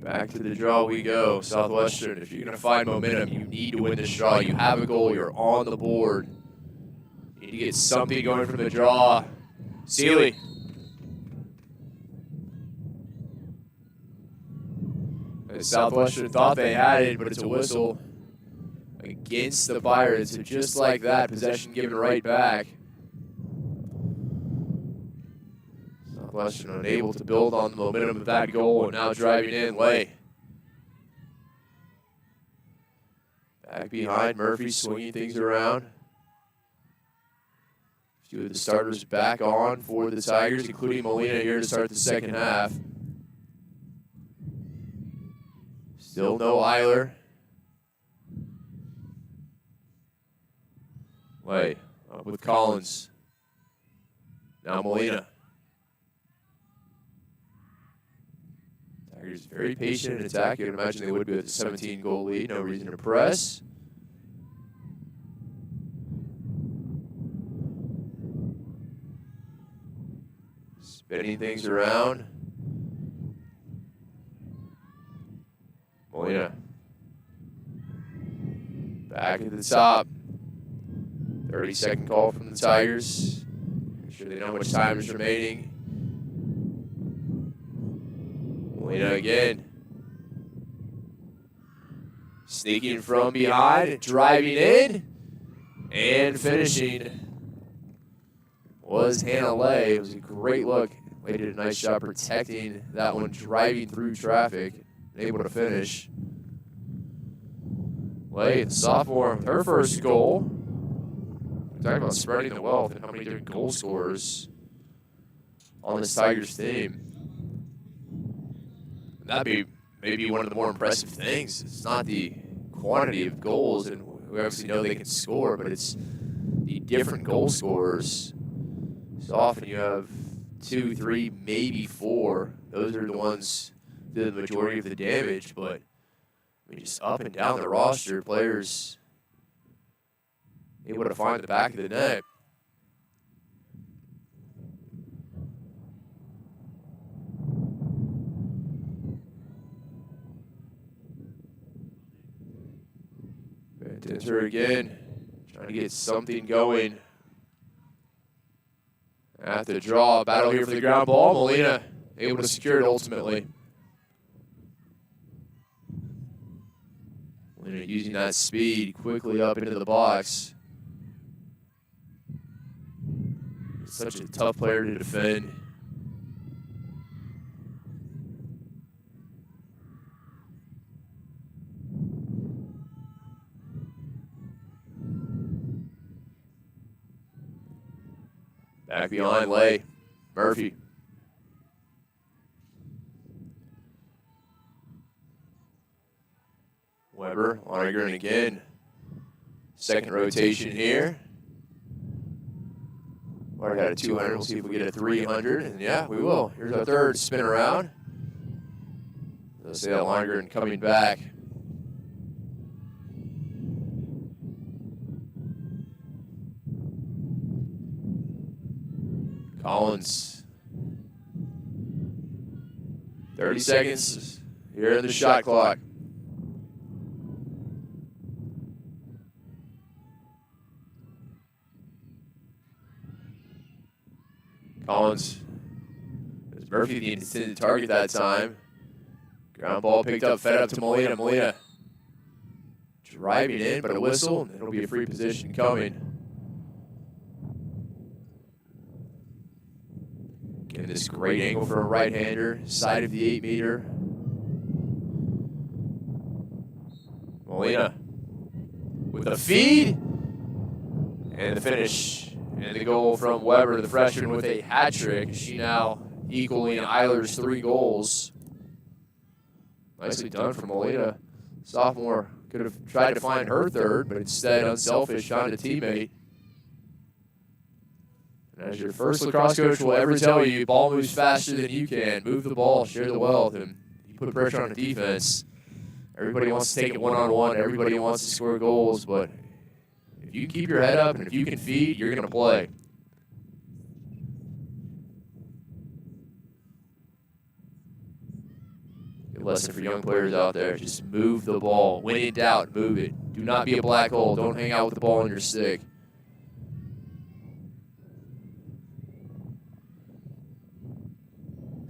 Back to the draw we go. Southwestern, if you're going to find momentum, you need to win this draw. You have a goal. You're on the board. You need to get something going from the draw. Seeley. Southwestern thought they had it, but it's a whistle against the Pirates. So just like that, possession given right back. Southwestern unable to build on the momentum of that goal, and now driving in late. Back behind, Murphy swinging things around. A few of the starters back on for the Tigers, including Molina here to start the second half. Still no Eiler. Lay up with Collins. Now Molina. Tigers very patient in attack. You can imagine they would be with a 17-goal lead. No reason to press. Spinning things around. Molina. Back at the top. 30-second call from the Tigers. Make sure they know how much time is remaining. Molina again. Sneaking from behind, driving in, and finishing was Hannah Lay. It was a great look. Lay did a nice job protecting that one, driving through traffic. Able to finish. Lay, the sophomore, with her first goal. We're talking about spreading the wealth and how many different goal scorers on this Tigers team. And that'd be maybe one of the more impressive things. It's not the quantity of goals, and we obviously know they can score, but it's different goal scorers. So often you have 2, 3, maybe 4. Those are the ones that do the majority of the damage, but I mean, just up and down the roster, players able to find the back of the net. Enter again, trying to get something going. At the draw, battle here for the ground ball. Molina able to secure it ultimately. Molina using that speed quickly up into the box. Such a tough player to defend. Back behind Lay. Murphy. Weber, Lonergan again. Second rotation here. Already got a 200. We'll see if we get a 300. And yeah, we will. Here's our third spin around. Let's see that Lonergan coming back. Collins. 30 seconds here in the shot clock. Collins. It was Murphy the intended target that time. Ground ball picked up, fed up to Molina. Molina driving in, but a whistle, and it'll be a free position coming. Getting this great angle for a right-hander, side of the 8-meter. Molina with the feed, and the finish. And the goal from Weber, the freshman, with a hat trick. She now equaling Eiler's 3 goals. Nicely done for Molina. Sophomore could have tried to find her third, but instead, unselfish, found a teammate. And as your first lacrosse coach will ever tell you, ball moves faster than you can. Move the ball, share the wealth, and you put pressure on the defense. Everybody wants to take it one-on-one. Everybody wants to score goals, but if you keep your head up and if you can feed, you're going to play. Good lesson for young players out there. Just move the ball. When in doubt, move it. Do not be a black hole. Don't hang out with the ball on your stick.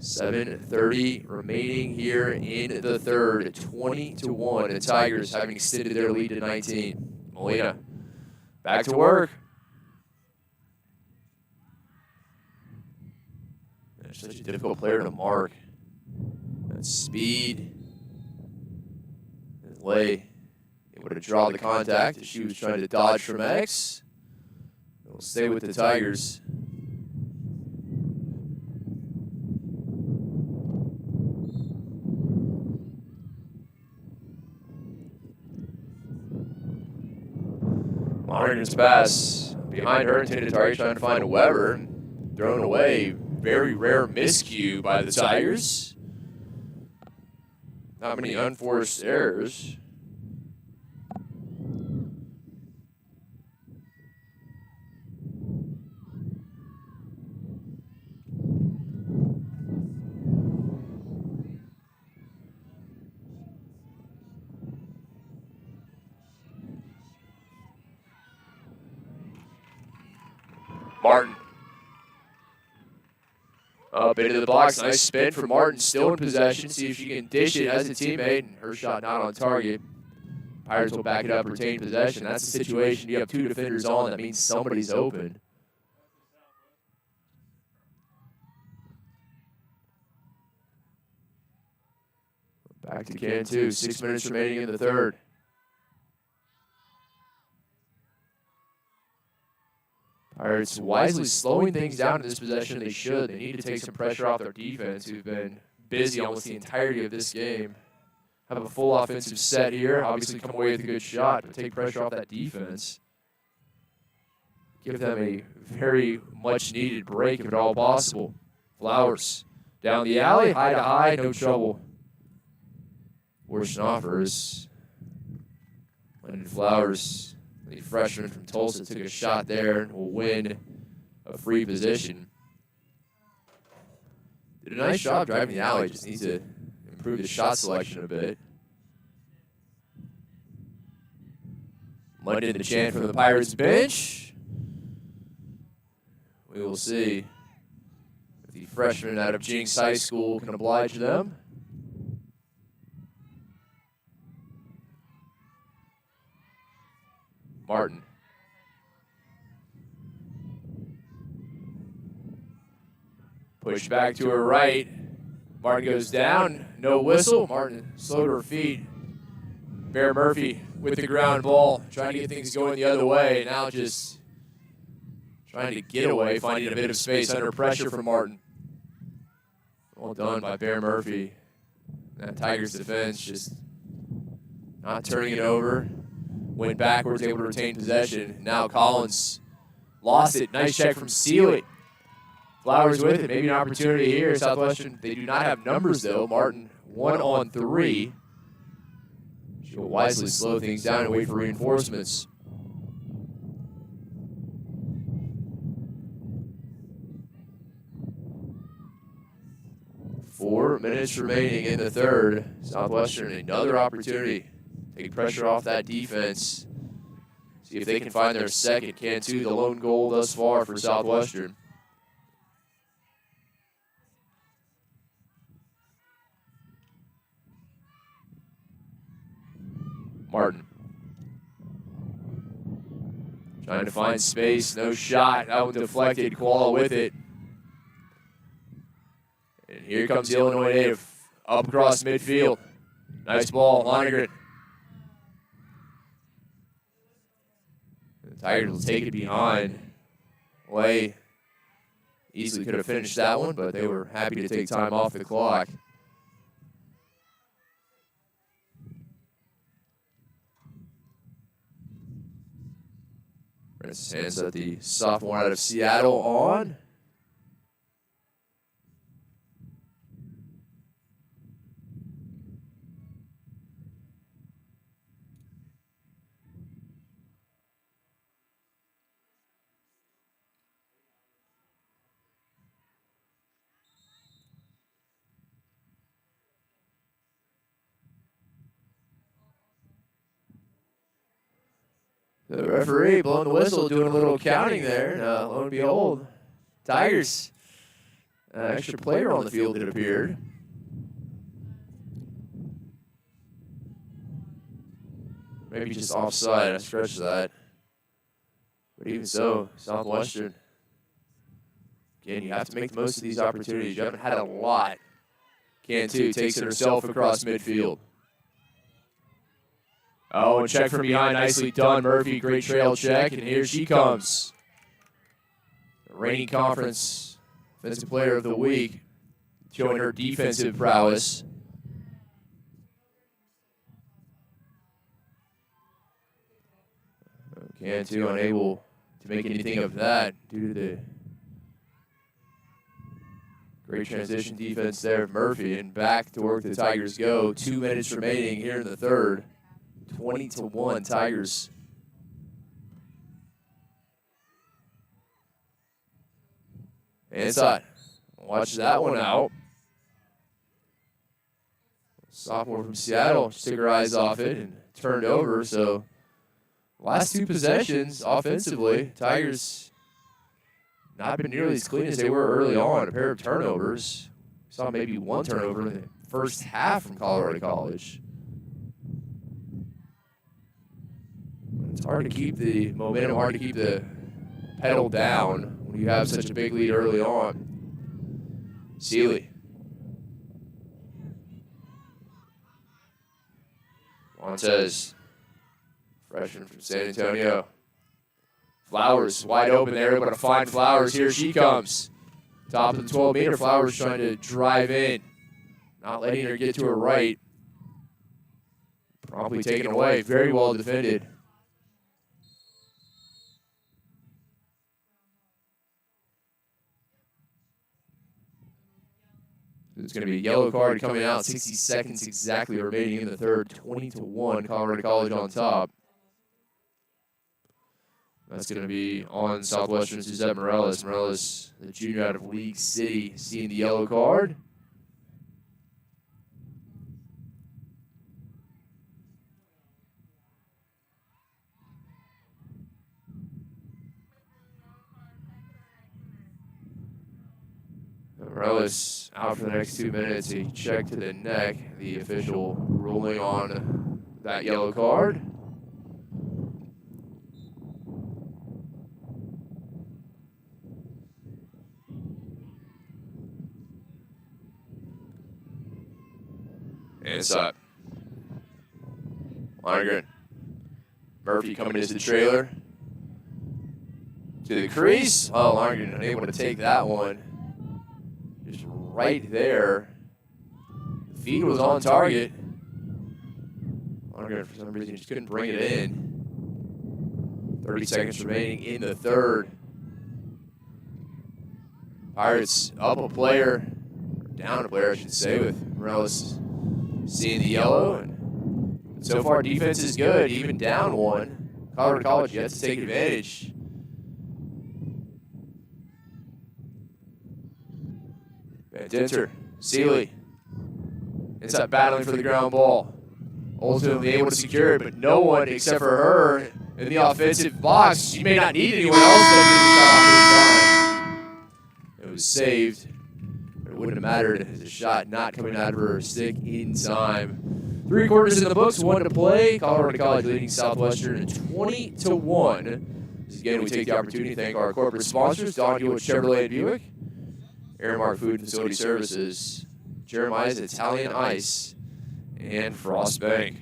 .7:30 remaining here in the third. 20-1. The Tigers having extended their lead to 19. Molina. Back to work. They're such a difficult player to mark. That speed. And Lay able to draw the contact as she was trying to dodge from X. It'll stay with the Tigers. Lonergan's pass behind her, intended target, trying to find a Weber. Thrown away. Very rare miscue by the Tigers. Not many unforced errors. Martin. Up into the box. Nice spin for Martin. Still in possession. See if she can dish it as a teammate. And her shot not on target. Pirates will back it up, retain possession. That's the situation. You have 2 defenders on. That means somebody's open. Back to can 2. 6 minutes remaining in the third. Pirates wisely slowing things down in this possession. They should. They need to take some pressure off their defense, who've been busy almost the entirety of this game. Have a full offensive set here. Obviously come away with a good shot, but take pressure off that defense. give them a very much needed break if at all possible. Flowers down the alley, high to high, no trouble. Fortune offers. Landon Flowers, the freshman from Tulsa, took a shot there and will win a free position. Did a nice job driving the alley, just needs to improve his shot selection a bit. London the chant from the Pirates bench. We will see if the freshman out of Jinx High School can oblige them. Martin. Push back to her right. Martin goes down. No whistle. Martin slow to her feet. Bear Murphy with the ground ball, trying to get things going the other way. Now just trying to get away, finding a bit of space under pressure from Martin. Well done by Bear Murphy. That Tigers defense just not turning it over. Went backwards, able to retain possession. Now Collins lost it. Nice check from Seeley. Flowers with it. Maybe an opportunity here. Southwestern, they do not have numbers, though. Martin, 1-on-3. She'll wisely slow things down and wait for reinforcements. Four minutes remaining in the third. Southwestern, another opportunity. Take pressure off that defense. See if they can find their second. Cantu, the lone goal thus far for Southwestern. Martin. Trying to find space. No shot. That one deflected. Koala with it. And here comes the Illinois native. Up across midfield. Nice ball. Lonergan. The Tigers will take it behind. Way easily could have finished that one, but they were happy to take time off the clock. Francis hands at the sophomore out of Seattle on. The referee blowing the whistle, doing a little counting there. Lo and behold, Tigers. Extra player on the field, it appeared. Maybe just offside. I stretched that. But even so, Southwestern. Again, you have to make the most of these opportunities. You haven't had a lot. Cantu takes it herself across midfield. Oh, and check from behind. Nicely done, Murphy. Great trail check, and here she comes. The reigning conference Defensive Player of the Week, showing her defensive prowess. Cantu unable to make anything of that due to the great transition defense there of Murphy. And back to work the Tigers go. 2 minutes remaining here in the third. 20-1 Tigers. Inside. Watch that one out. Sophomore from Seattle just took her eyes off it and turned over. So last two possessions offensively, Tigers not been nearly as clean as they were early on. A pair of turnovers. We saw maybe one turnover in the first half from Colorado College. It's hard to keep the momentum, hard to keep the pedal down when you have such a big lead early on. Seeley. Montez, freshman from San Antonio. Flowers wide open there, able to find Flowers. Here she comes. Top of the 12-meter. Flowers trying to drive in. Not letting her get to her right. Promptly taken away. Very well defended. There's going to be a yellow card coming out. 60 seconds exactly remaining in the third. 20-1, Colorado College on top. That's going to be on Southwestern Suzette Morales. Morales, the junior out of League City, seeing the yellow card. Morales out for the next 2 minutes. He checked to the neck. The official ruling on that yellow card. And it's up. Lonergan. Murphy coming into the trailer. To the crease. Oh, Lonergan unable to take that one. Just right there. The feed was on target. Lonergan, for some reason, just couldn't bring it in. 30 seconds remaining in the third. Pirates up a player. Down a player, I should say, with Morales seeing the yellow. And so far, defense is good, even down one. Colorado College yet to take advantage. Van Dinter, Seeley, inside battling for the ground ball. Ultimately able to secure it, but no one except for her in the offensive box. She may not need anyone else to get the shot off in time. It was saved. It wouldn't have mattered as a shot not coming out of her stick in time. 3 quarters in the books, 1 to play. Colorado College leading Southwestern 20-1. Again, we take the opportunity to thank our corporate sponsors, Don Hewitt Chevrolet and Buick, Airmark Food and Facility Services, Jeremiah's Italian Ice, and Frost Bank.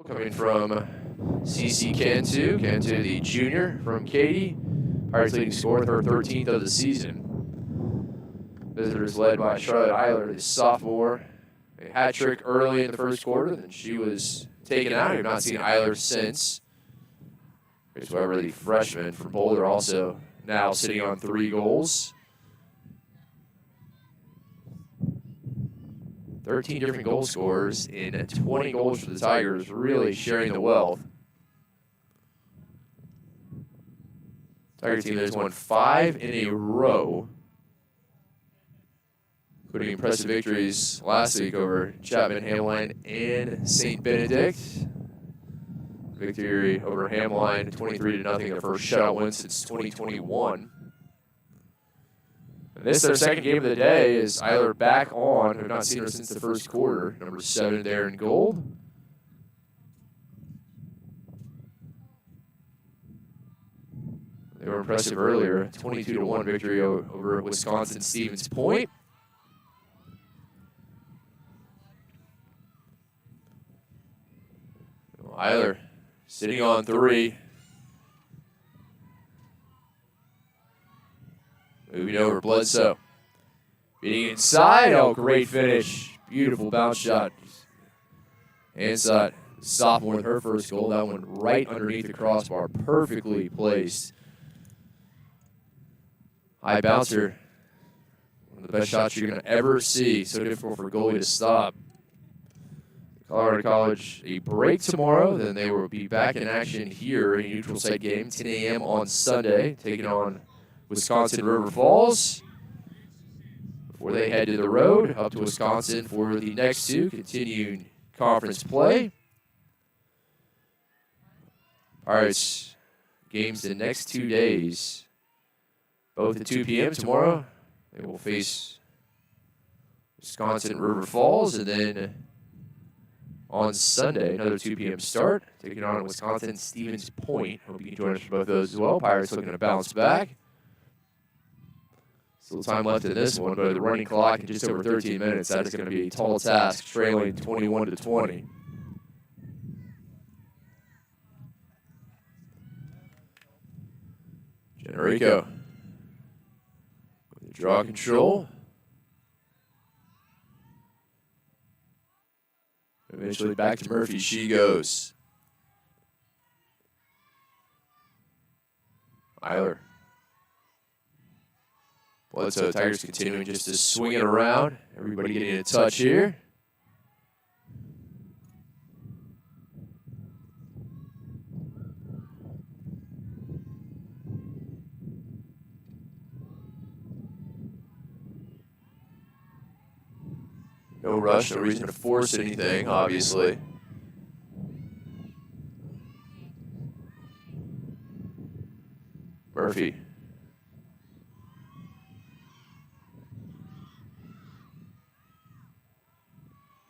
Coming from CC Cantu, Cantu the junior from Katy. Pirates leading scorer with her 13th of the season. Visitors led by Charlotte Eiler, the sophomore. A hat trick early in the first quarter, then she was taken out. We've not seen Eiler since. Chris Weber, the freshman from Boulder, also now sitting on 3 goals. 13 different goal scorers in 20 goals for the Tigers, really sharing the wealth. Tiger team has won 5 in a row, including impressive victories last week over Chapman, Hamline, and St. Benedict. Victory over Hamline, 23-0, their first shutout win since 2021. And this is their second game of the day, as Eiler back on. We've not seen her since the first quarter. Number 7 there in gold. They were impressive earlier, 22-1 victory over Wisconsin Stevens Point. Eiler sitting on 3. Moving over, Bledsoe. Beating inside. Oh, great finish. Beautiful bounce shot. Ansett, sophomore with her first goal. That one right underneath the crossbar. Perfectly placed. High bouncer. One of the best shots you're going to ever see. So difficult for a goalie to stop. Colorado College, a break tomorrow. Then they will be back in action here in a neutral site game, 10 a.m. on Sunday, taking on Wisconsin River Falls. Before they head to the road, up to Wisconsin for the next 2, continuing conference play. Pirates games the next 2 days. Both at 2 p.m. tomorrow. They will face Wisconsin River Falls, and then on Sunday, another 2 p.m. start, taking on Wisconsin Stevens Point. Hope you can join us for both those as well. Pirates looking to bounce back. Still time left in this one, but the running clock in just over 13 minutes, that is going to be a tall task, trailing 21-20. Generico with the draw control. Eventually back to Murphy. She goes. Eiler. Bledsoe, Tigers continuing just to swing it around. Everybody getting a touch here. No rush, no reason to force anything, obviously. Murphy.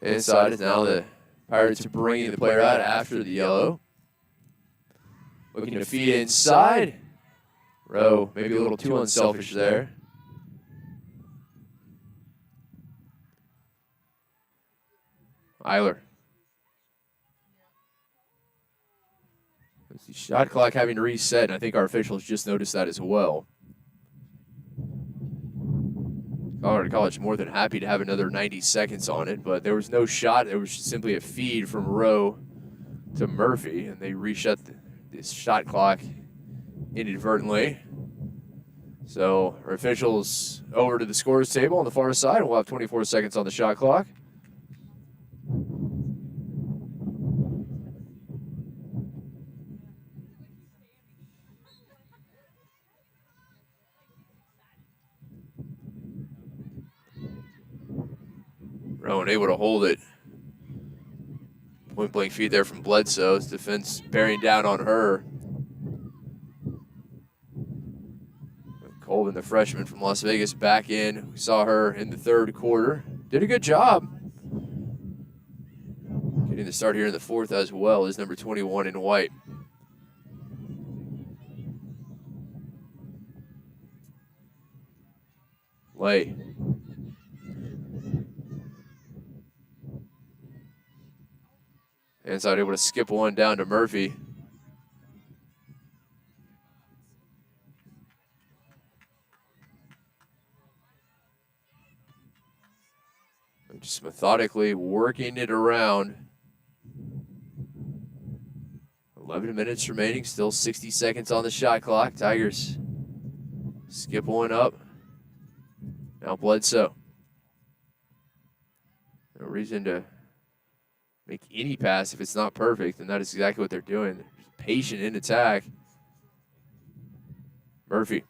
Inside is now the Pirates bringing the player out after the yellow. Looking to feed inside. Rowe, maybe a little too unselfish there. Eiler. The shot clock having to reset, and I think our officials just noticed that as well. Colorado College more than happy to have another 90 seconds on it, but there was no shot. There was simply a feed from Rowe to Murphy, and they reset this shot clock inadvertently. So our officials over to the scores table on the far side. We'll have 24 seconds on the shot clock. Rowan able to hold it. Point blank feed there from Bledsoe. His defense bearing down on her. Colvin, the freshman from Las Vegas, back in. We saw her in the third quarter. Did a good job. Getting the start here in the fourth as well is number 21 in white. Lay. Inside able to skip one down to Murphy. Just methodically working it around. 11 minutes remaining, still 60 seconds on the shot clock. Tigers Skip one up. Now Bledsoe. No reason to make any pass if it's not perfect, and that is exactly what they're doing. They're patient in attack. Murphy.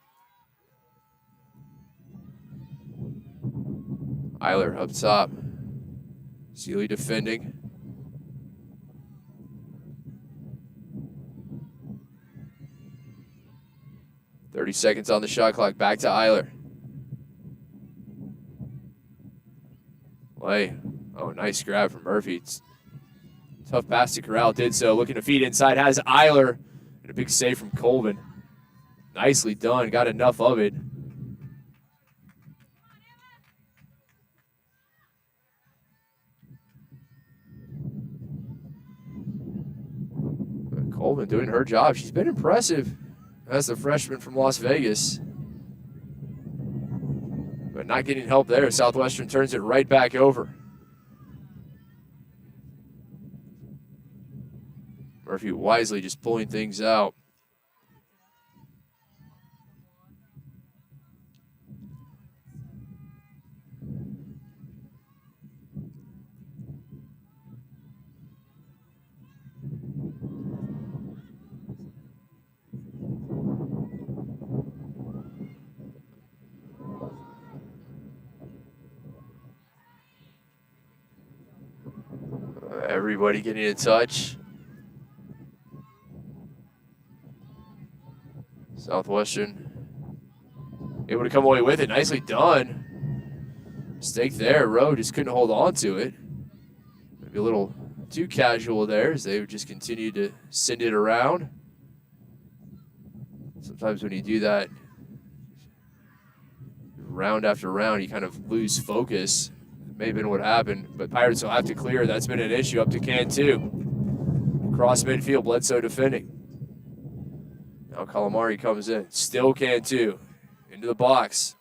Eiler up top. Seeley defending. .30 seconds on the shot clock. Back to Eiler. Play. Oh, nice grab from Murphy. It's tough pass to Corral. Did so. Looking to feed inside. Has Eiler. And a big save from Colvin. Nicely done. Got enough of it. But Colvin doing her job. She's been impressive as the freshman from Las Vegas. But not getting help there. Southwestern turns it right back over. Murphy wisely just pulling things out. Everybody getting in touch. Southwestern able to come away with it. Nicely done. Mistake there. Rowe just couldn't hold on to it. Maybe a little too casual there as they would just continue to send it around. Sometimes when you do that round after round, you kind of lose focus. May have been what happened, but Pirates will have to clear. That's been an issue up to Cantu. Cross midfield, Bledsoe defending. Now Calamari comes in. Still Cantu. Into the box.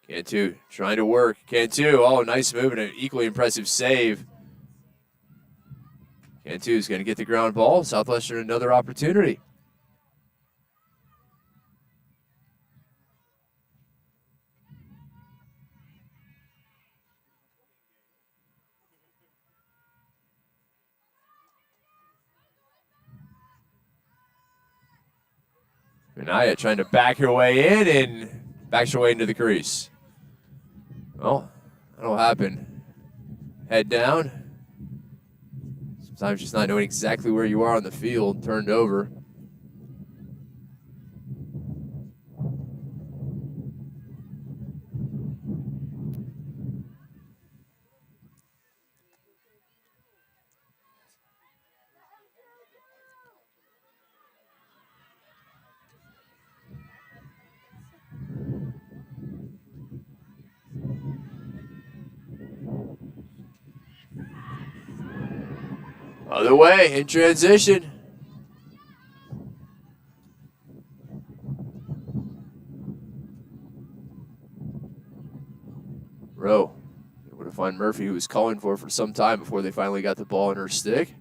Cantu trying to work. Cantu, oh, nice move and an equally impressive save. Cantu is going to get the ground ball. Southwestern another opportunity. Minaya trying to back her way in and backs her way into the crease. Well, that'll happen. Head down. Sometimes just not knowing exactly where you are on the field. Turned over. Other way in transition. Rowe able to find Murphy, who was calling for some time before they finally got the ball in her stick.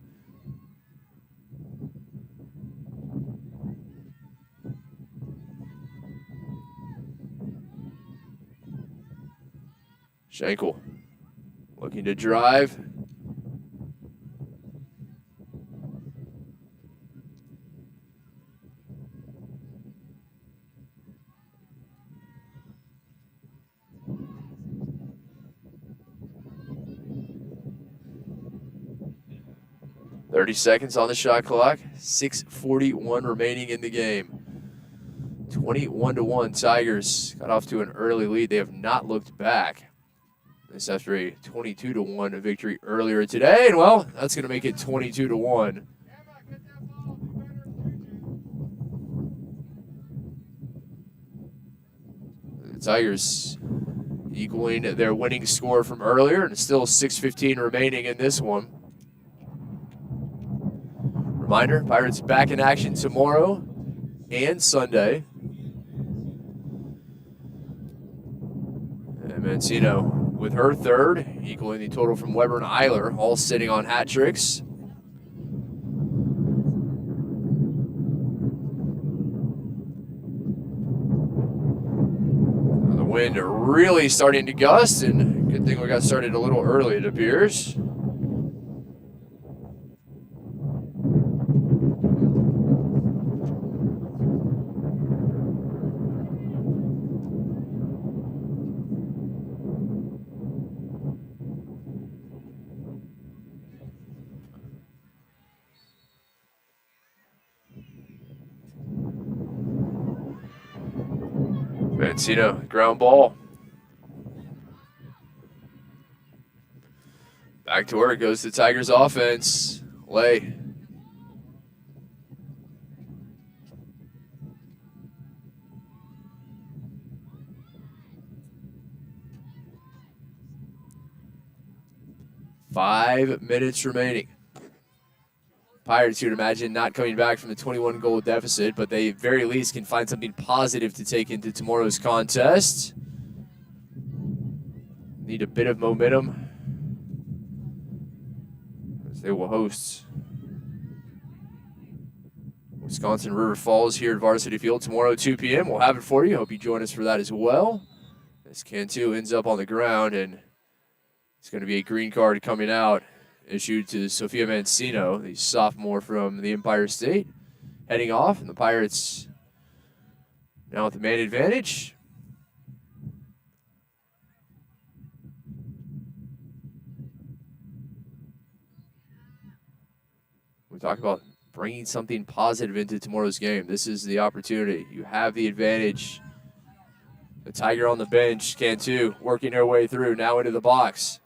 Schenkel looking to drive. .30 seconds on the shot clock. 6:41 remaining in the game. 21-1 Tigers got off to an early lead. They have not looked back. This after a 22-1 victory earlier today. And, well, that's going to make it 22-1. The Tigers equaling their winning score from earlier, and still 6:15 remaining in this one. Reminder, Pirates back in action tomorrow and Sunday. And Mancino with her third, equaling the total from Weber and Eiler, all sitting on hat tricks. wind really starting to gust, and good thing we got started a little early, it appears. Mancino, ground ball. Back to work goes the Tigers offense. Lay. Five minutes remaining. Pirates, you would imagine, not coming back from the 21-goal deficit, but they very least can find something positive to take into tomorrow's contest. Need a bit of momentum as they will host Wisconsin River Falls here at Varsity Field tomorrow, 2 p.m. We'll have it for you. Hope you join us for that as well. As Cantu ends up on the ground, and it's going to be a green card coming out, issued to Sophia Mancino, the sophomore from the Empire State, heading off, and the Pirates now with the man advantage. We talk about bringing something positive into tomorrow's game. This is the opportunity. You have the advantage. The Tiger on the bench, Cantu working her way through, now into the box.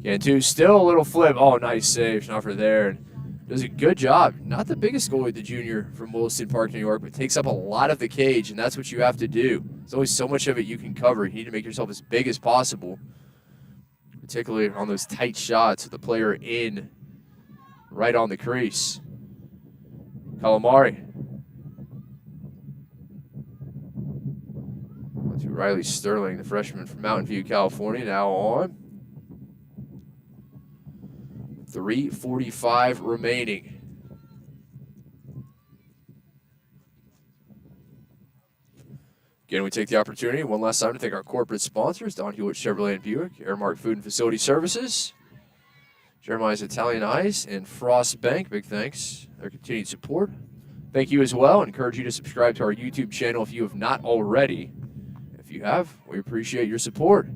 Cantu still a little flip. Oh, nice save. Schnaufer there. Does a good job. Not the biggest goalie, the junior from Williston Park, New York, but takes up a lot of the cage, and that's what you have to do. There's always so much of it you can cover. You need to make yourself as big as possible, particularly on those tight shots with the player in right on the crease. Calamari. To Riley Sterling, the freshman from Mountain View, California, now on. 3:45 remaining. Again, we take the opportunity one last time to thank our corporate sponsors, Don Hewitt Chevrolet and Buick, Airmark Food and Facility Services, Jeremiah's Italian Ice, and Frost Bank. Big thanks for their continued support. Thank you as well. I encourage you to subscribe to our YouTube channel if you have not already. If you have, we appreciate your support.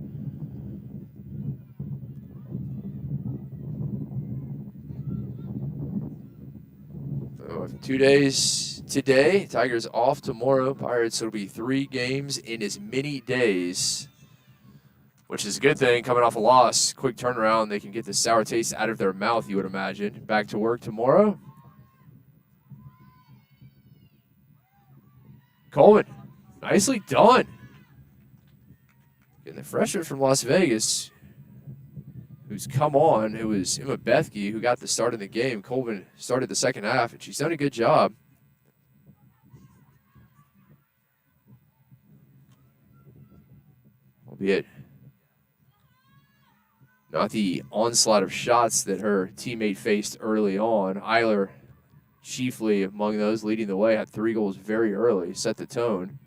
So 2 days today, Tigers off tomorrow. Pirates, it'll be 3 games in as many days, which is a good thing coming off a loss. Quick turnaround. They can get the sour taste out of their mouth, you would imagine. Back to work tomorrow. Coleman, nicely done. And the freshman from Las Vegas, who's come on, it was Emma Bethke who got the start in the game. Coleman started the second half, and she's done a good job. Albeit not the onslaught of shots that her teammate faced early on. Eiler, chiefly among those leading the way, had 3 goals very early, set the tone.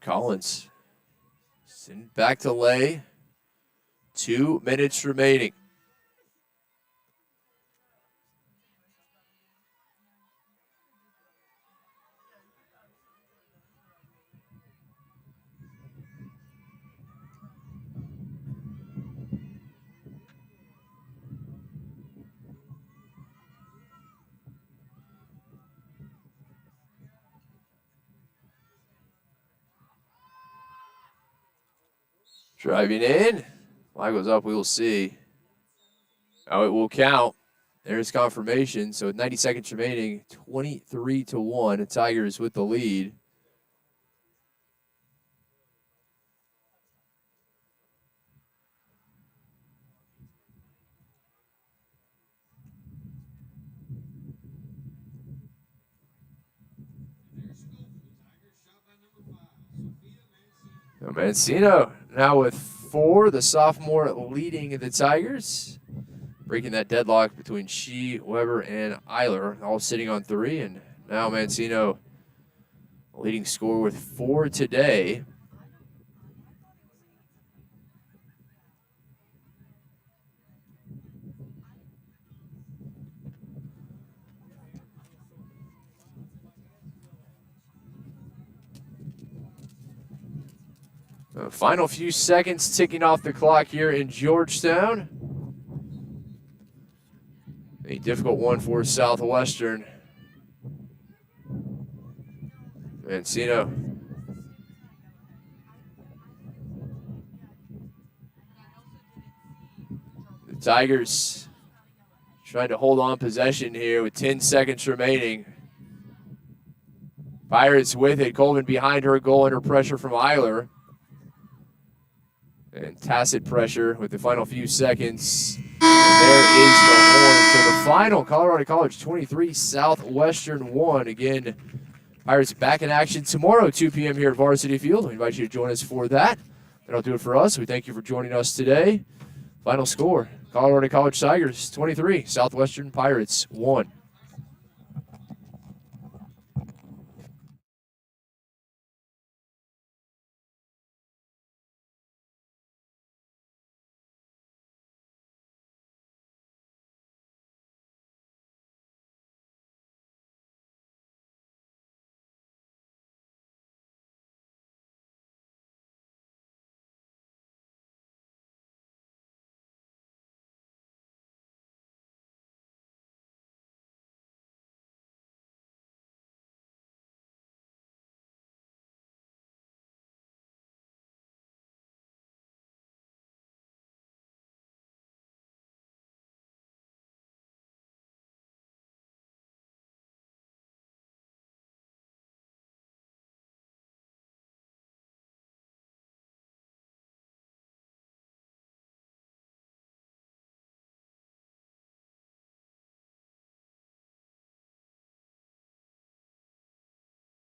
Collins, send back to Lay. 2 minutes remaining. Driving in. Flag goes up. We will see. Oh, it will count. There's confirmation. So with 90 seconds remaining, 23-1. The Tigers with the lead. Mancino now with 4, the sophomore leading the Tigers. Breaking that deadlock between Shee, Weber, and Eiler, all sitting on 3. And now Mancino leading scorer with 4 today. Final few seconds ticking off the clock here in Georgetown. A difficult one for Southwestern. Mancino. The Tigers trying to hold on possession here with 10 seconds remaining. Pirates with it. Colvin behind her goal under pressure from Eiler. And tacit pressure with the final few seconds. And there is the horn. So the final, Colorado College 23, Southwestern 1. Again, Pirates back in action tomorrow, 2 p.m. here at Varsity Field. We invite you to join us for that. That'll do it for us. We thank you for joining us today. Final score, Colorado College Tigers 23, Southwestern Pirates 1.